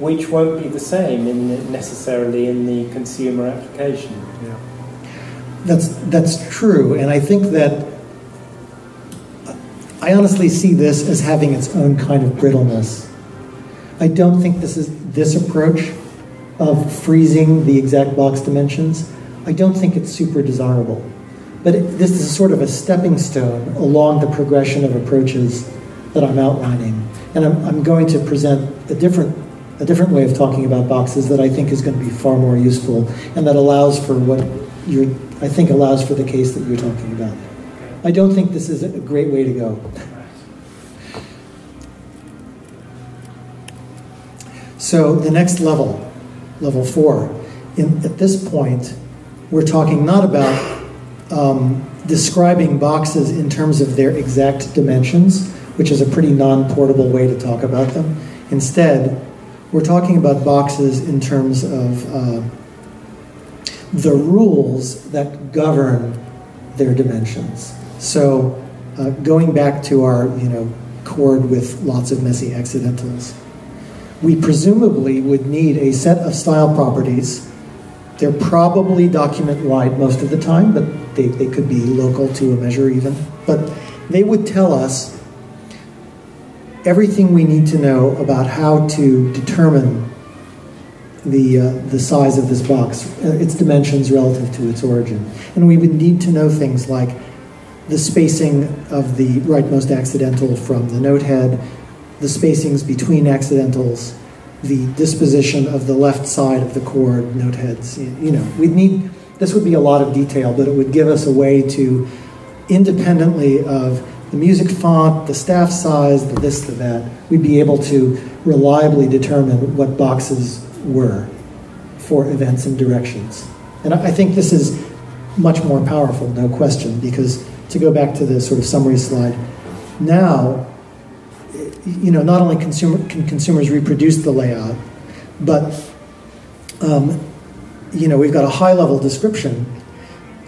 L: which won't be the same necessarily in the consumer application.
G: Yeah.
E: That's true, and I think that I honestly see this as having its own kind of brittleness. I don't think this approach of freezing the exact box dimensions, I don't think it's super desirable. But this is sort of a stepping stone along the progression of approaches that I'm outlining. And I'm going to present a different way of talking about boxes that I think is going to be far more useful and that allows for allows for the case that you're talking about. I don't think this is a great way to go. So the next level 4, at this point, we're talking not about describing boxes in terms of their exact dimensions, which is a pretty non-portable way to talk about them. Instead, we're talking about boxes in terms of the rules that govern their dimensions. So going back to our chord with lots of messy accidentals, we presumably would need a set of style properties. They're probably document-wide most of the time, but they could be local to a measure even. But they would tell us everything we need to know about how to determine the size of this box, its dimensions relative to its origin. And we would need to know things like the spacing of the rightmost accidental from the note head, the spacings between accidentals, the disposition of the left side of the chord note heads. This would be a lot of detail, but it would give us a way to, independently of the music font, the staff size, the this, the that, we'd be able to reliably determine what boxes were for events and directions. And I think this is much more powerful, no question, because to go back to the sort of summary slide, now, not only can consumers reproduce the layout, but, we've got a high-level description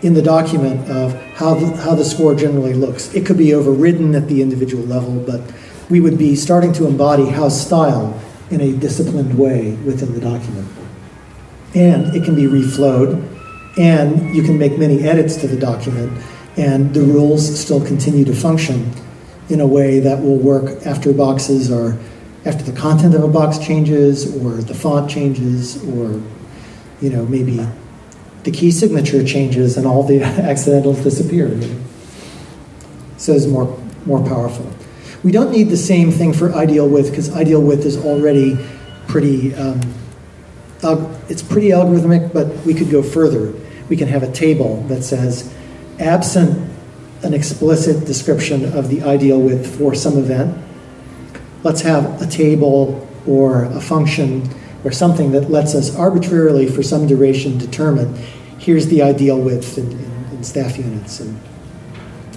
E: in the document of how the score generally looks. It could be overridden at the individual level, but we would be starting to embody house style in a disciplined way within the document. And it can be reflowed, and you can make many edits to the document, and the rules still continue to function in a way that will work after the content of a box changes, or the font changes, or maybe the key signature changes and all the accidentals disappear. So it's more powerful. We don't need the same thing for ideal width, because ideal width is already pretty, it's pretty algorithmic, but we could go further. We can have a table that says, absent an explicit description of the ideal width for some event, let's have a table or a function or something that lets us arbitrarily, for some duration, determine here's the ideal width in staff units. And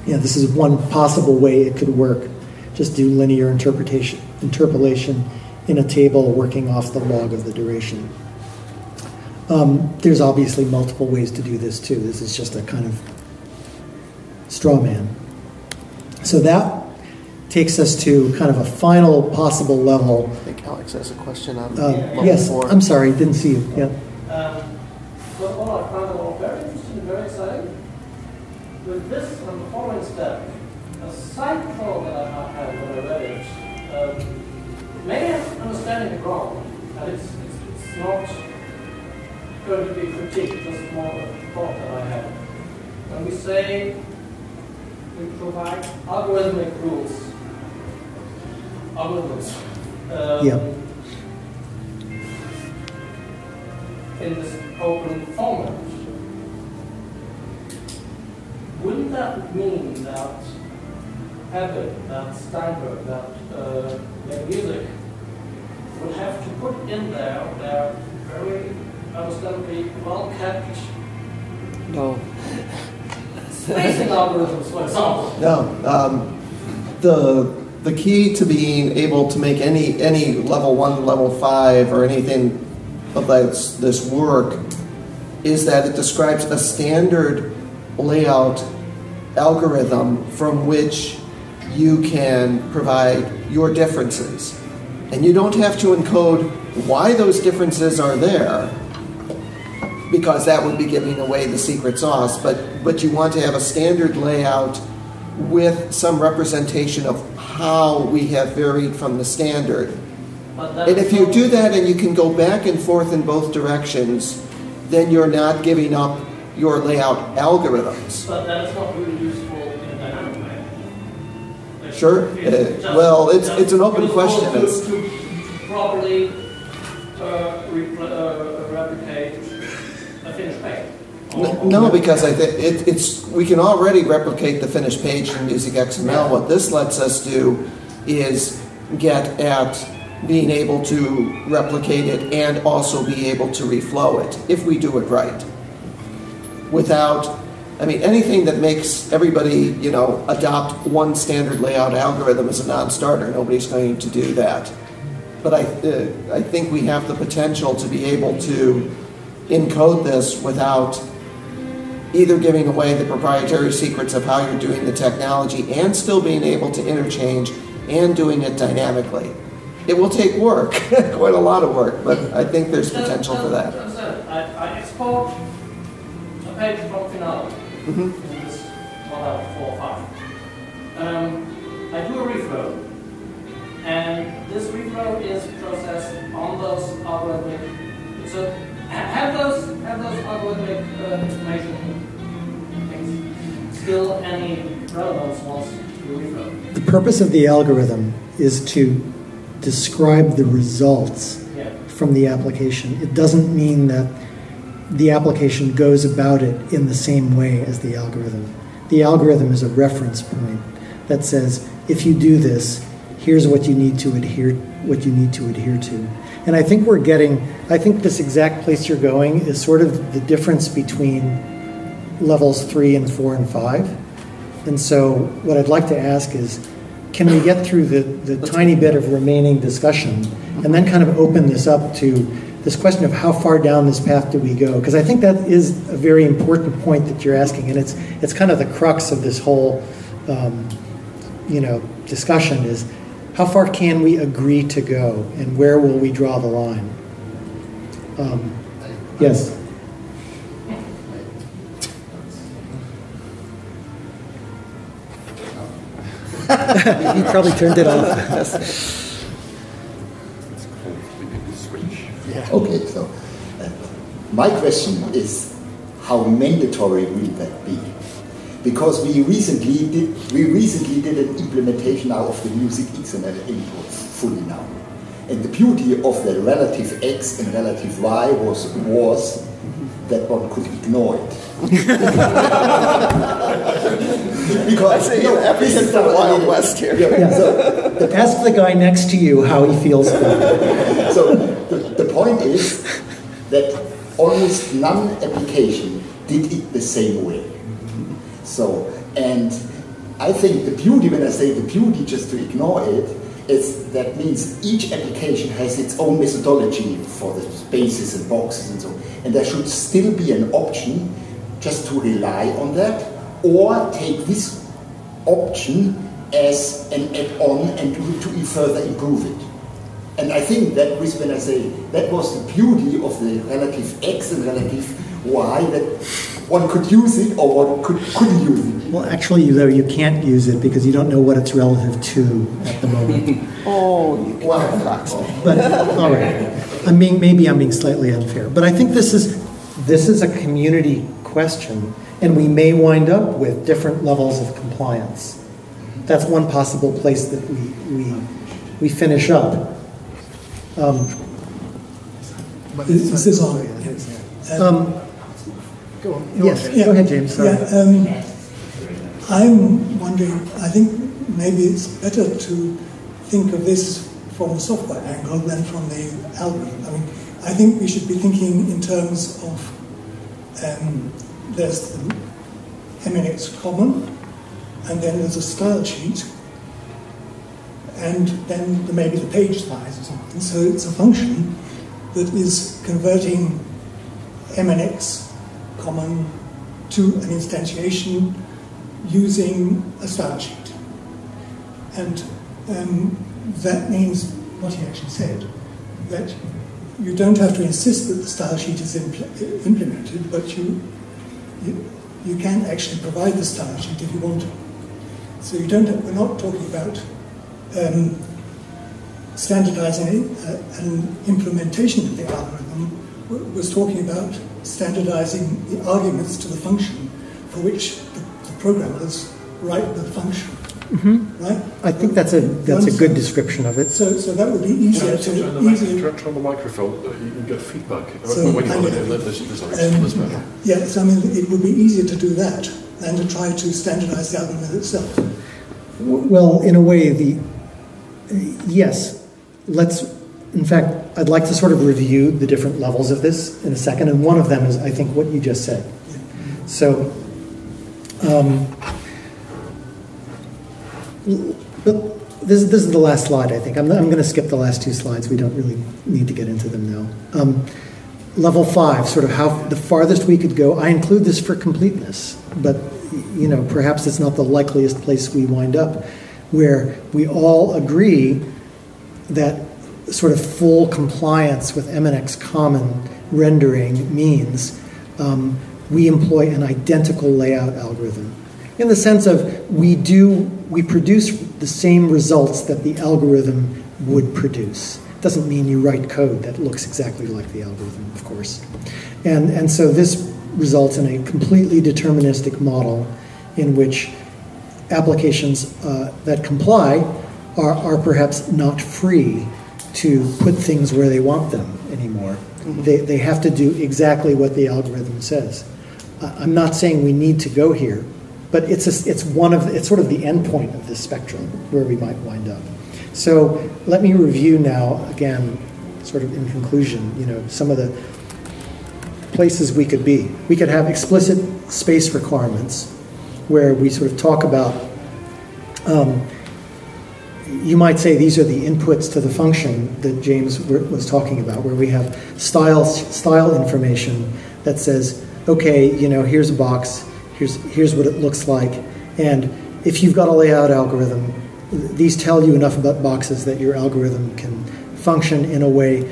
E: this is one possible way it could work. Just do linear interpolation in a table working off the log of the duration. There's obviously multiple ways to do this too. This is just a kind of straw man. So that takes us to kind of a final possible level.
A: I think Alex has a question on level
E: yes,
A: 4.
E: I'm sorry, didn't see you. Yeah.
I: So what I find very interesting and very exciting, with this and the following step, a side thought that I had when I read it, maybe I'm understanding it wrong, and it's not going to be critiqued, just more of a thought that I have. When we say we provide algorithmic rules, algorithms, in this open format, wouldn't that mean that Abbott, that Steinberg, that music would have to put in there their very understandably well-kept spacing algorithms, for example?
A: No. The key to being able to make any level 1, level 5, or anything of this work is that it describes a standard layout algorithm from which you can provide your differences. And you don't have to encode why those differences are there, because that would be giving away the secret sauce, but you want to have a standard layout with some representation of how we have varied from the standard. And if you do that and you can go back and forth in both directions, then you're not giving up your layout algorithms.
I: But that's not really useful in a dynamic way. Like,
A: sure. Well, it's an open question.
I: To properly replicate a finished page.
A: No, because I think we can already replicate the finished page in MusicXML. What this lets us do is get at being able to replicate it and also be able to reflow it, if we do it right. Without, I mean, anything that makes everybody, adopt one standard layout algorithm is a non-starter. Nobody's going to do that. But I think we have the potential to be able to encode this without either giving away the proprietary secrets of how you're doing the technology and still being able to interchange and doing it dynamically. It will take work, quite a lot of work, but I think there's potential for that.
I: I export a page from Finale in this 1 out of 4 or 5. I do a reflow, and this reflow is processed on those algorithmic. So have those algorithmic information things still any relevance once you reflow?
E: The purpose of the algorithm is to describe the results from the application. It doesn't mean that the application goes about it in the same way as the algorithm. The algorithm is a reference point that says, if you do this, here's what you need to adhere to. And I think I think this exact place you're going is sort of the difference between levels 3 and 4 and 5. And so what I'd like to ask is, can we get through the tiny bit of remaining discussion and then kind of open this up to this question of how far down this path do we go? Because I think that is a very important point that you're asking, and it's kind of the crux of this whole discussion is, how far can we agree to go, and where will we draw the line? Yes. You probably turned it off.
D: Yeah. Okay, so my question is, how mandatory will that be? Because we recently did an implementation now of the MusicXML inputs fully now. And the beauty of the relative X and relative Y was that one could ignore it. Because
A: this is the Wild West here.
E: So, ask the guy next to you how he feels about it.
D: So the point is that almost none application did it the same way. So, and I think the beauty, when I say the beauty just to ignore it, is that means each application has its own methodology for the spaces and boxes and so on. And there should still be an option just to rely on that, or take this option as an add-on and to further improve it. And I think that was when I say that was the beauty of the relative X and relative Y, that one could use it or one couldn't use it.
E: Well, actually, though, you can't use it because you don't know what it's relative to at the moment. But all right, maybe I'm being slightly unfair, but I think this is a community question, and we may wind up with different levels of compliance. That's one possible place that we finish up.
H: This is on.
E: Go on. Yes, go ahead, James. Sorry.
H: Yeah, I'm wondering, I think maybe it's better to think of this from the software angle than from the algorithm. I mean, I think we should be thinking in terms of there's the MNX Common, and then there's a style sheet, and then maybe the page size or something. So it's a function that is converting MNX Common to an instantiation using a style sheet. And that means what he actually said, that you don't have to insist that the style sheet is implemented, but you can actually provide the style sheet if you want to. So we're not talking about standardizing an implementation of the algorithm. Was talking about standardizing the arguments to the function for which the programmers write the function. Mm-hmm. Right?
E: I think that's a good description of it.
H: So that would be easier to
J: turn the microphone. You can get feedback.
H: So, yeah, so I mean, it would be easier to do that than to try to standardize the algorithm itself.
E: Well, in a way, yes. In fact, I'd like to sort of review the different levels of this in a second, and one of them is, I think, what you just said. Yeah. So, this is the last slide, I think. I'm going to skip the last two slides. We don't really need to get into them now. Level 5, sort of how the farthest we could go. I include this for completeness, but perhaps it's not the likeliest place we wind up, where we all agree that sort of full compliance with MNX Common rendering means we employ an identical layout algorithm, in the sense of we produce the same results that the algorithm would produce. Doesn't mean you write code that looks exactly like the algorithm, of course. And so this results in a completely deterministic model in which applications that comply are perhaps not free to put things where they want them anymore. Mm-hmm. They have to do exactly what the algorithm says. I'm not saying we need to go here, but it's sort of the end point of this spectrum where we might wind up. So let me review now again, sort of in conclusion, some of the places we could be. We could have explicit space requirements where we sort of talk about. You might say these are the inputs to the function that James was talking about, where we have style information that says, okay, here's a box, here's what it looks like, and if you've got a layout algorithm, these tell you enough about boxes that your algorithm can function in a way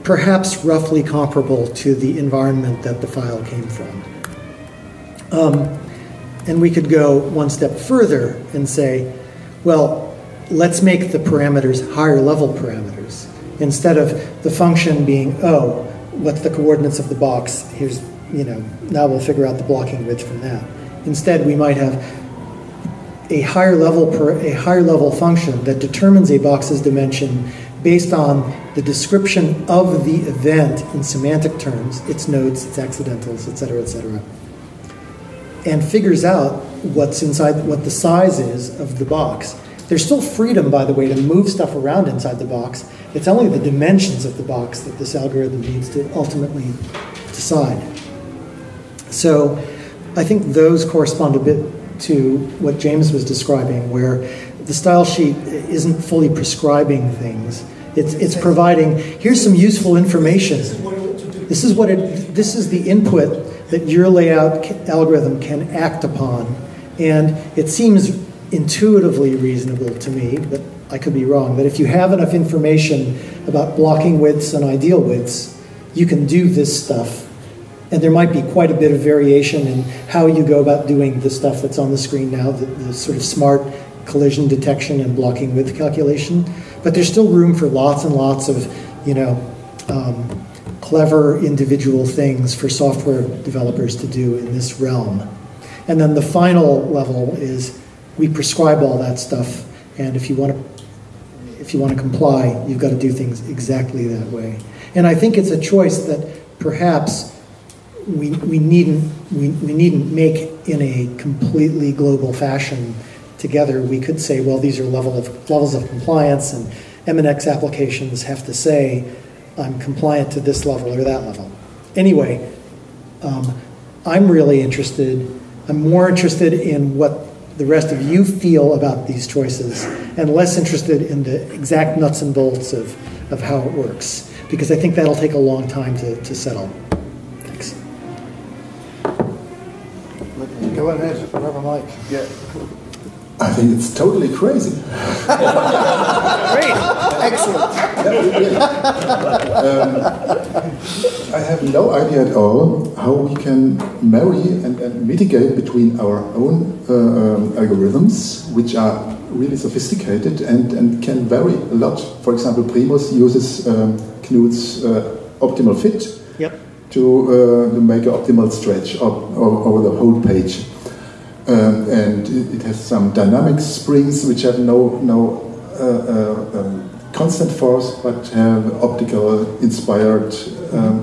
E: perhaps roughly comparable to the environment that the file came from. And we could go one step further and say, well, let's make the parameters higher level parameters. Instead of the function being, oh, what's the coordinates of the box? Here's, now we'll figure out the blocking width from that. Instead, we might have a higher level function that determines a box's dimension based on the description of the event in semantic terms, its nodes, its accidentals, et cetera, and figures out what's inside, what the size is of the box. There's still freedom, by the way, to move stuff around inside the box. It's only the dimensions of the box that this algorithm needs to ultimately decide. So I think those correspond a bit to what James was describing, where the style sheet isn't fully prescribing things. It's providing, here's some useful information. This is the input that your layout algorithm can act upon. And it seems intuitively reasonable to me, but I could be wrong, that if you have enough information about blocking widths and ideal widths, you can do this stuff. And there might be quite a bit of variation in how you go about doing the stuff that's on the screen now, the sort of smart collision detection and blocking width calculation. But there's still room for lots and lots of, clever individual things for software developers to do in this realm. And then the final level is we prescribe all that stuff, and if you want to comply, you've got to do things exactly that way. And I think it's a choice that perhaps we needn't make in a completely global fashion together. We could say, well, these are levels of compliance, and MNX applications have to say, I'm compliant to this level or that level. Anyway, I'm really interested, I'm more interested in what the rest of you feel about these choices and less interested in the exact nuts and bolts of how it works, because I think that'll take a long time to settle. Thanks.
G: Go ahead, whatever, Mike.
J: Yeah.
M: I think it's totally crazy.
G: Great, excellent.
M: I have no idea at all how we can marry and mitigate between our own algorithms, which are really sophisticated and can vary a lot. For example, Primus uses Knut's optimal fit to make an optimal stretch over the whole page. And it has some dynamic springs which have no constant force, but have optical inspired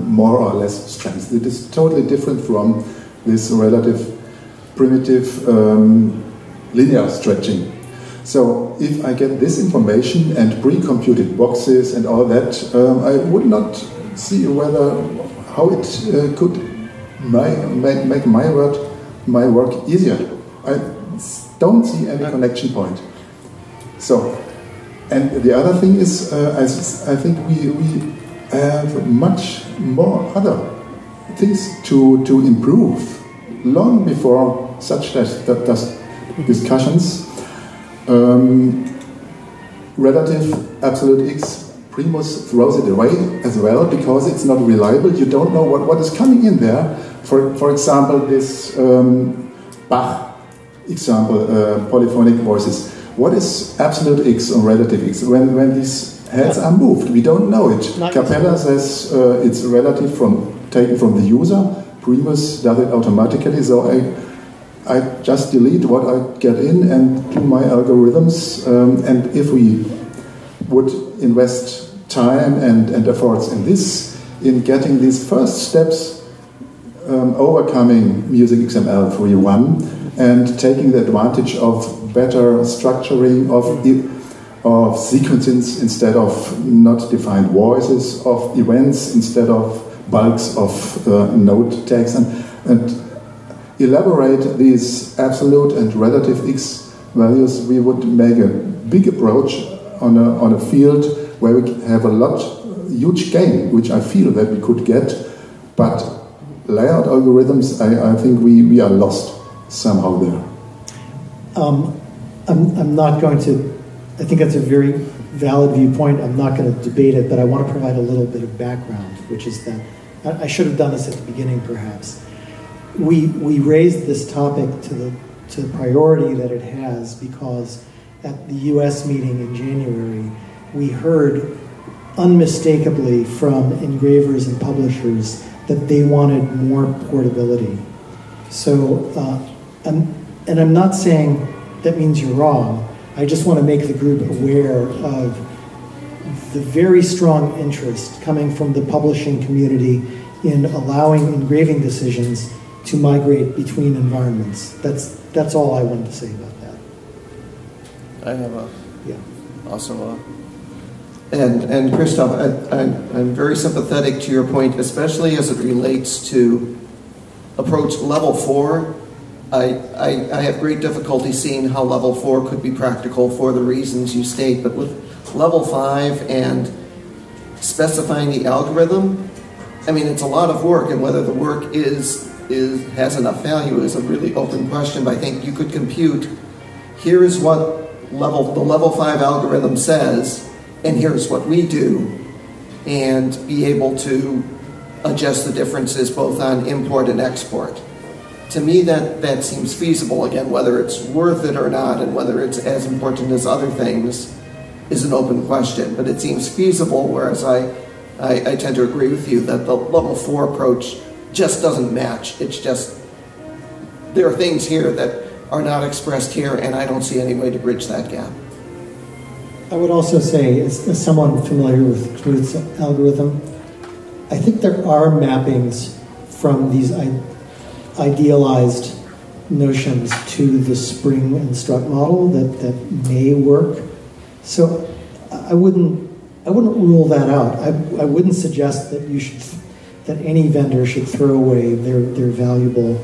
M: more or less strength. It is totally different from this relative primitive linear stretching. So if I get this information and pre-computed boxes and all that, I would not see how it could make my work easier. I don't see any connection point. So, and the other thing is, I think we have much more other things to improve long before such discussions. Relative absolute X, Primus throws it away as well because it's not reliable. You don't know what is coming in there. For example, this Bach example, polyphonic voices. What is absolute X or relative X? When these heads are moved, we don't know it. Capella says it's relative taken from the user. Primus does it automatically, so I just delete what I get in and do my algorithms. And if we would invest time and efforts in getting these first steps, overcoming MusicXML 3.1 and taking the advantage of better structuring of sequences instead of not defined voices, of events instead of bulks of node tags, and elaborate these absolute and relative X values, we would make a big approach on a field where we have huge gain, which I feel that we could get, but layout algorithms, I think we are lost somehow there.
E: I'm not going to, I think that's a very valid viewpoint. I'm not going to debate it, but I want to provide a little bit of background, which is that, I should have done this at the beginning perhaps. We raised this topic to the priority that it has because at the US meeting in January, we heard unmistakably from engravers and publishers that they wanted more portability. So, and I'm not saying that means you're wrong. I just want to make the group aware of the very strong interest coming from the publishing community in allowing engraving decisions to migrate between environments. That's all I wanted to say about that.
A: I have also and Christoph, I'm very sympathetic to your point, especially as it relates to approach level 4. I have great difficulty seeing how level 4 could be practical for the reasons you state, but with level 5 and specifying the algorithm, I mean, it's a lot of work, and whether the work has enough value is a really open question, but I think you could compute here is what the level 5 algorithm says, and here's what we do, and be able to adjust the differences both on import and export. To me, that seems feasible. Again, whether it's worth it or not, and whether it's as important as other things, is an open question. But it seems feasible, whereas I tend to agree with you that the level 4 approach just doesn't match. It's just, there are things here that are not expressed here, and I don't see any way to bridge that gap.
E: I would also say, as someone familiar with Knud's algorithm, I think there are mappings from these idealized notions to the Spring and Strut model that may work. So I wouldn't rule that out. I wouldn't suggest that that any vendor should throw away their valuable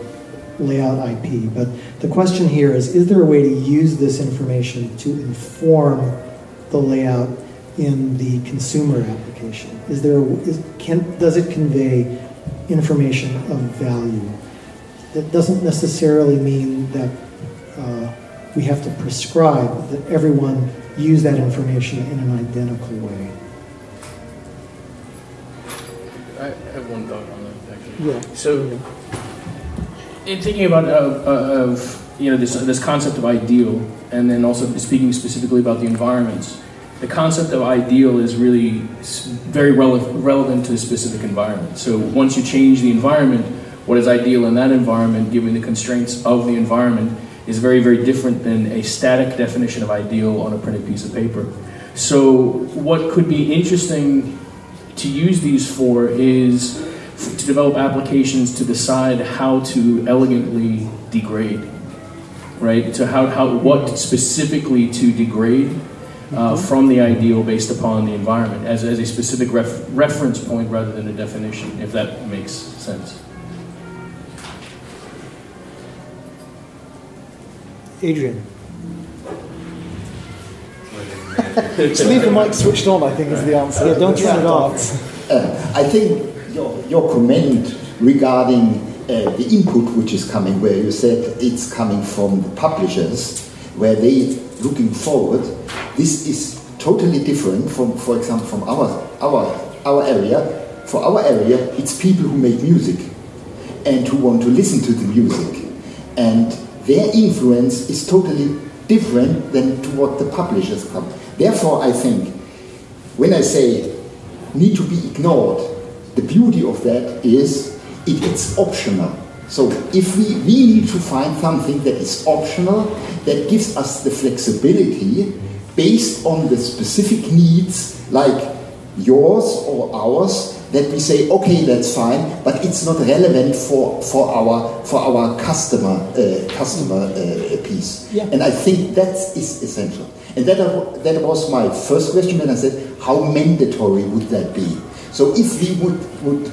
E: layout IP. But the question here is there a way to use this information to inform the layout in the consumer application? Does it convey information of value? That doesn't necessarily mean that we have to prescribe that everyone use that information in an identical way.
B: I have one thought on that, actually.
E: Yeah.
B: So, in thinking about this concept of ideal, and then also speaking specifically about the environments, the concept of ideal is really very relevant to a specific environment. So once you change the environment, what is ideal in that environment, given the constraints of the environment, is very, very different than a static definition of ideal on a printed piece of paper. So what could be interesting to use these for is to develop applications to decide how to elegantly degrade, right? To what specifically to degrade from the ideal based upon the environment as a specific reference point rather than a definition, if that makes sense.
E: Adrian. Just leave the mic switched on, I think, is the answer. Yeah, don't turn it off.
D: I think your comment regarding the input which is coming, where you said it's coming from the publishers, where they looking forward, this is totally different from, for example, from our area. For our area, it's people who make music and who want to listen to the music, and their influence is totally different than to what the publishers come. Therefore, I think when I say need to be ignored, the beauty of that is it's optional. So if we need to find something that is optional, that gives us the flexibility based on the specific needs, like yours or ours, that we say, okay, that's fine, but it's not relevant for our customer piece. Yeah. And I think that is essential. And that was my first question when I said, how mandatory would that be? So if we would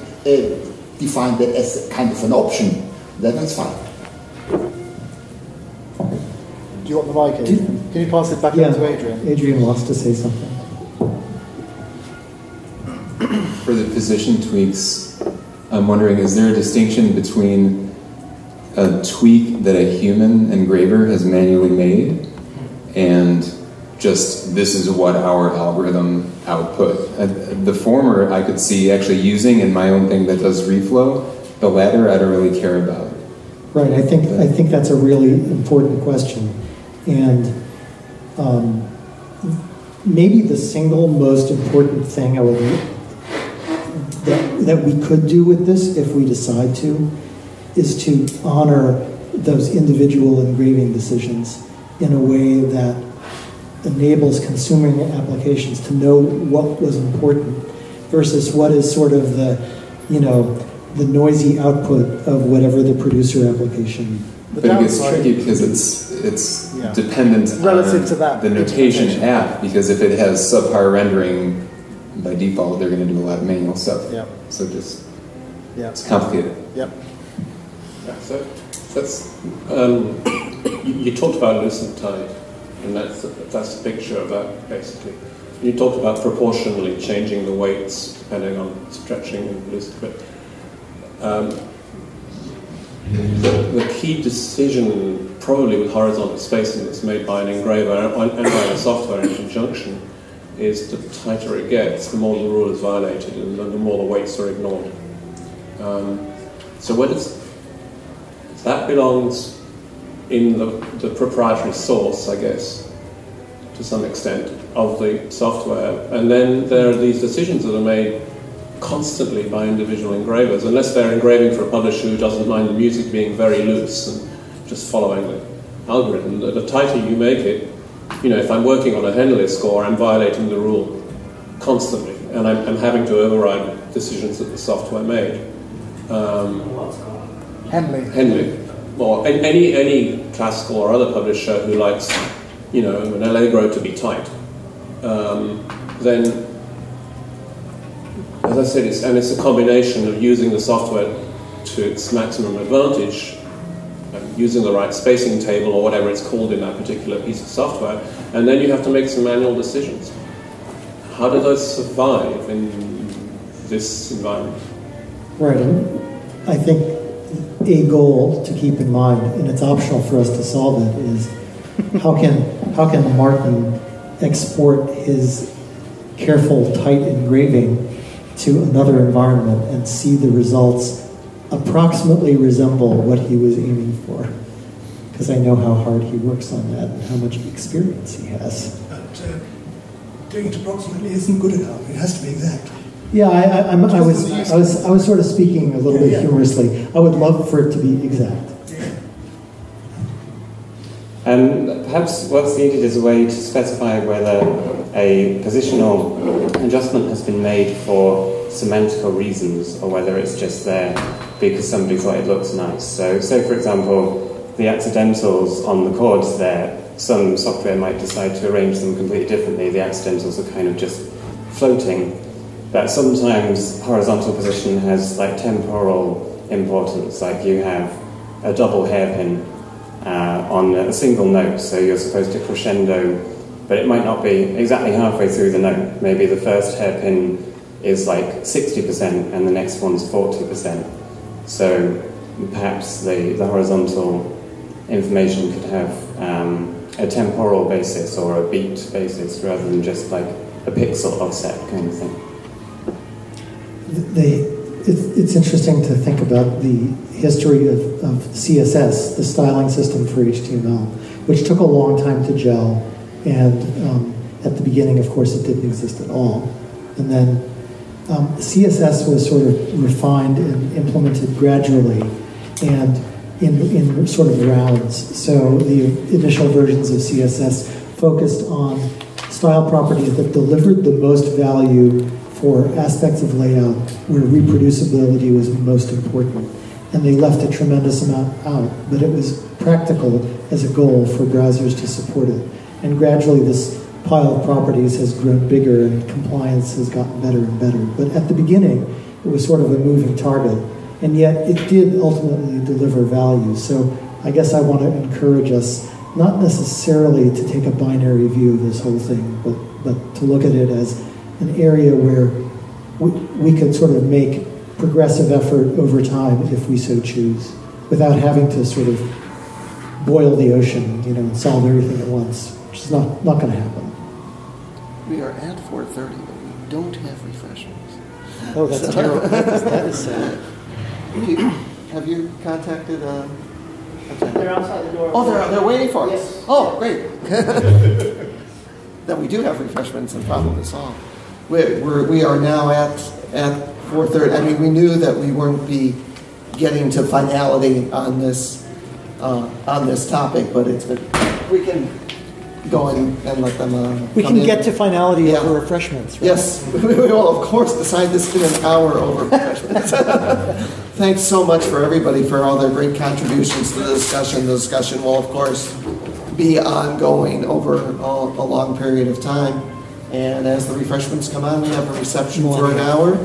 D: define that as kind of an option, then that's fine.
E: Do you want the mic, Adrian? Can you pass it back to Adrian? Adrian wants to say something.
N: For the position tweaks, I'm wondering, is there a distinction between a tweak that a human engraver has manually made and just this is what our algorithm output? The former I could see actually using in my own thing that does reflow. The latter I don't really care about.
E: Right, I think that's a really important question. And maybe the single most important thing that we could do with this, if we decide to, is to honor those individual engraving decisions in a way that enables consumer applications to know what was important versus what is sort of the noisy output of whatever the producer application.
N: But it gets tricky because it's dependent
E: relative
N: on
E: to that
N: the notation app, because if it has subpar rendering, by default they're going to do a lot of manual stuff.
E: Yep.
N: So it's complicated.
E: Yep.
J: Yeah, so that's you talked about listen type, and that's the picture of that basically. You talked about proportionally changing the weights depending on stretching and list, but the key decision, probably with horizontal spacing, that's made by an engraver and by the software in conjunction, is the tighter it gets, the more the rule is violated and the more the weights are ignored. So that belongs in the proprietary source, I guess, to some extent, of the software. And then there are these decisions that are made constantly by individual engravers, unless they're engraving for a publisher who doesn't mind the music being very loose and just following the algorithm. The tighter you make it, you know, if I'm working on a Henley score, I'm violating the rule constantly, and I'm having to override decisions that the software made. Henley. Or any classical or other publisher who likes, you know, an allegro to be tight, then, as I said, it's a combination of using the software to its maximum advantage, using the right spacing table or whatever it's called in that particular piece of software, and then you have to make some manual decisions. How do those survive in this environment?
E: Right, and I think a goal to keep in mind, and it's optional for us to solve it, is how can Martin export his careful, tight engraving to another environment and see the results approximately resemble what he was aiming for? Because I know how hard he works on that and how much experience he has.
H: But doing it approximately isn't good enough. It has to be exact.
E: Yeah, I was sort of speaking a little bit humorously. I would love for it to be exact.
O: Perhaps what's needed is a way to specify whether a positional adjustment has been made for semantical reasons or whether it's just there because somebody thought it looks nice. So, for example, the accidentals on the chords there, some software might decide to arrange them completely differently. The accidentals are kind of just floating. But sometimes horizontal position has like temporal importance, like you have a double hairpin on a single note, so you're supposed to crescendo, but it might not be exactly halfway through the note. Maybe the first hairpin is like 60% and the next one's 40%. So perhaps the horizontal information could have a temporal basis or a beat basis rather than just like a pixel offset kind of thing.
E: It's interesting to think about the history of CSS, the styling system for HTML, which took a long time to gel, and at the beginning, of course, it didn't exist at all. And then CSS was sort of refined and implemented gradually, and in sort of rounds. So the initial versions of CSS focused on style properties that delivered the most value for aspects of layout where reproducibility was most important. And they left a tremendous amount out, but it was practical as a goal for browsers to support it. And gradually this pile of properties has grown bigger and compliance has gotten better and better. But at the beginning, it was sort of a moving target, and yet it did ultimately deliver value. So I guess I want to encourage us not necessarily to take a binary view of this whole thing, but to look at it as an area where we could sort of make progressive effort over time if we so choose, without having to sort of boil the ocean, you know, and solve everything at once, which is not going to happen.
A: We are at 4:30, but we don't have refreshments.
E: Oh, that's terrible. That is sad.
A: Have you contacted?
P: They're outside the door.
A: Oh, they're waiting for us.
P: Yes.
A: Oh, great. Then we do have refreshments and problem is solved. We are now at 4:30. I mean, we knew that we wouldn't be getting to finality on this topic, but we can go and let them.
E: We can get to finality over refreshments. Right?
A: Yes, we will of course decide this in an hour over refreshments. Thanks so much for everybody for all their great contributions to the discussion. The discussion will of course be ongoing over a long period of time. And as the refreshments come on, we have a reception for an hour.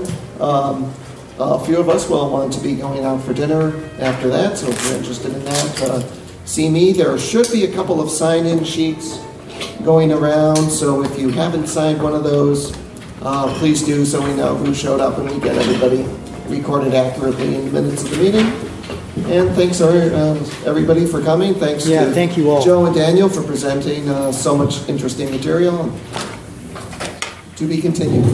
A: A few of us will want to be going out for dinner after that, so if you're interested in that, see me. There should be a couple of sign-in sheets going around, so if you haven't signed one of those, please do so we know who showed up and we get everybody recorded accurately in the minutes of the meeting. And thanks everybody for coming. Thanks to
E: thank you all.
A: Joe and Daniel for presenting so much interesting material. To be continued.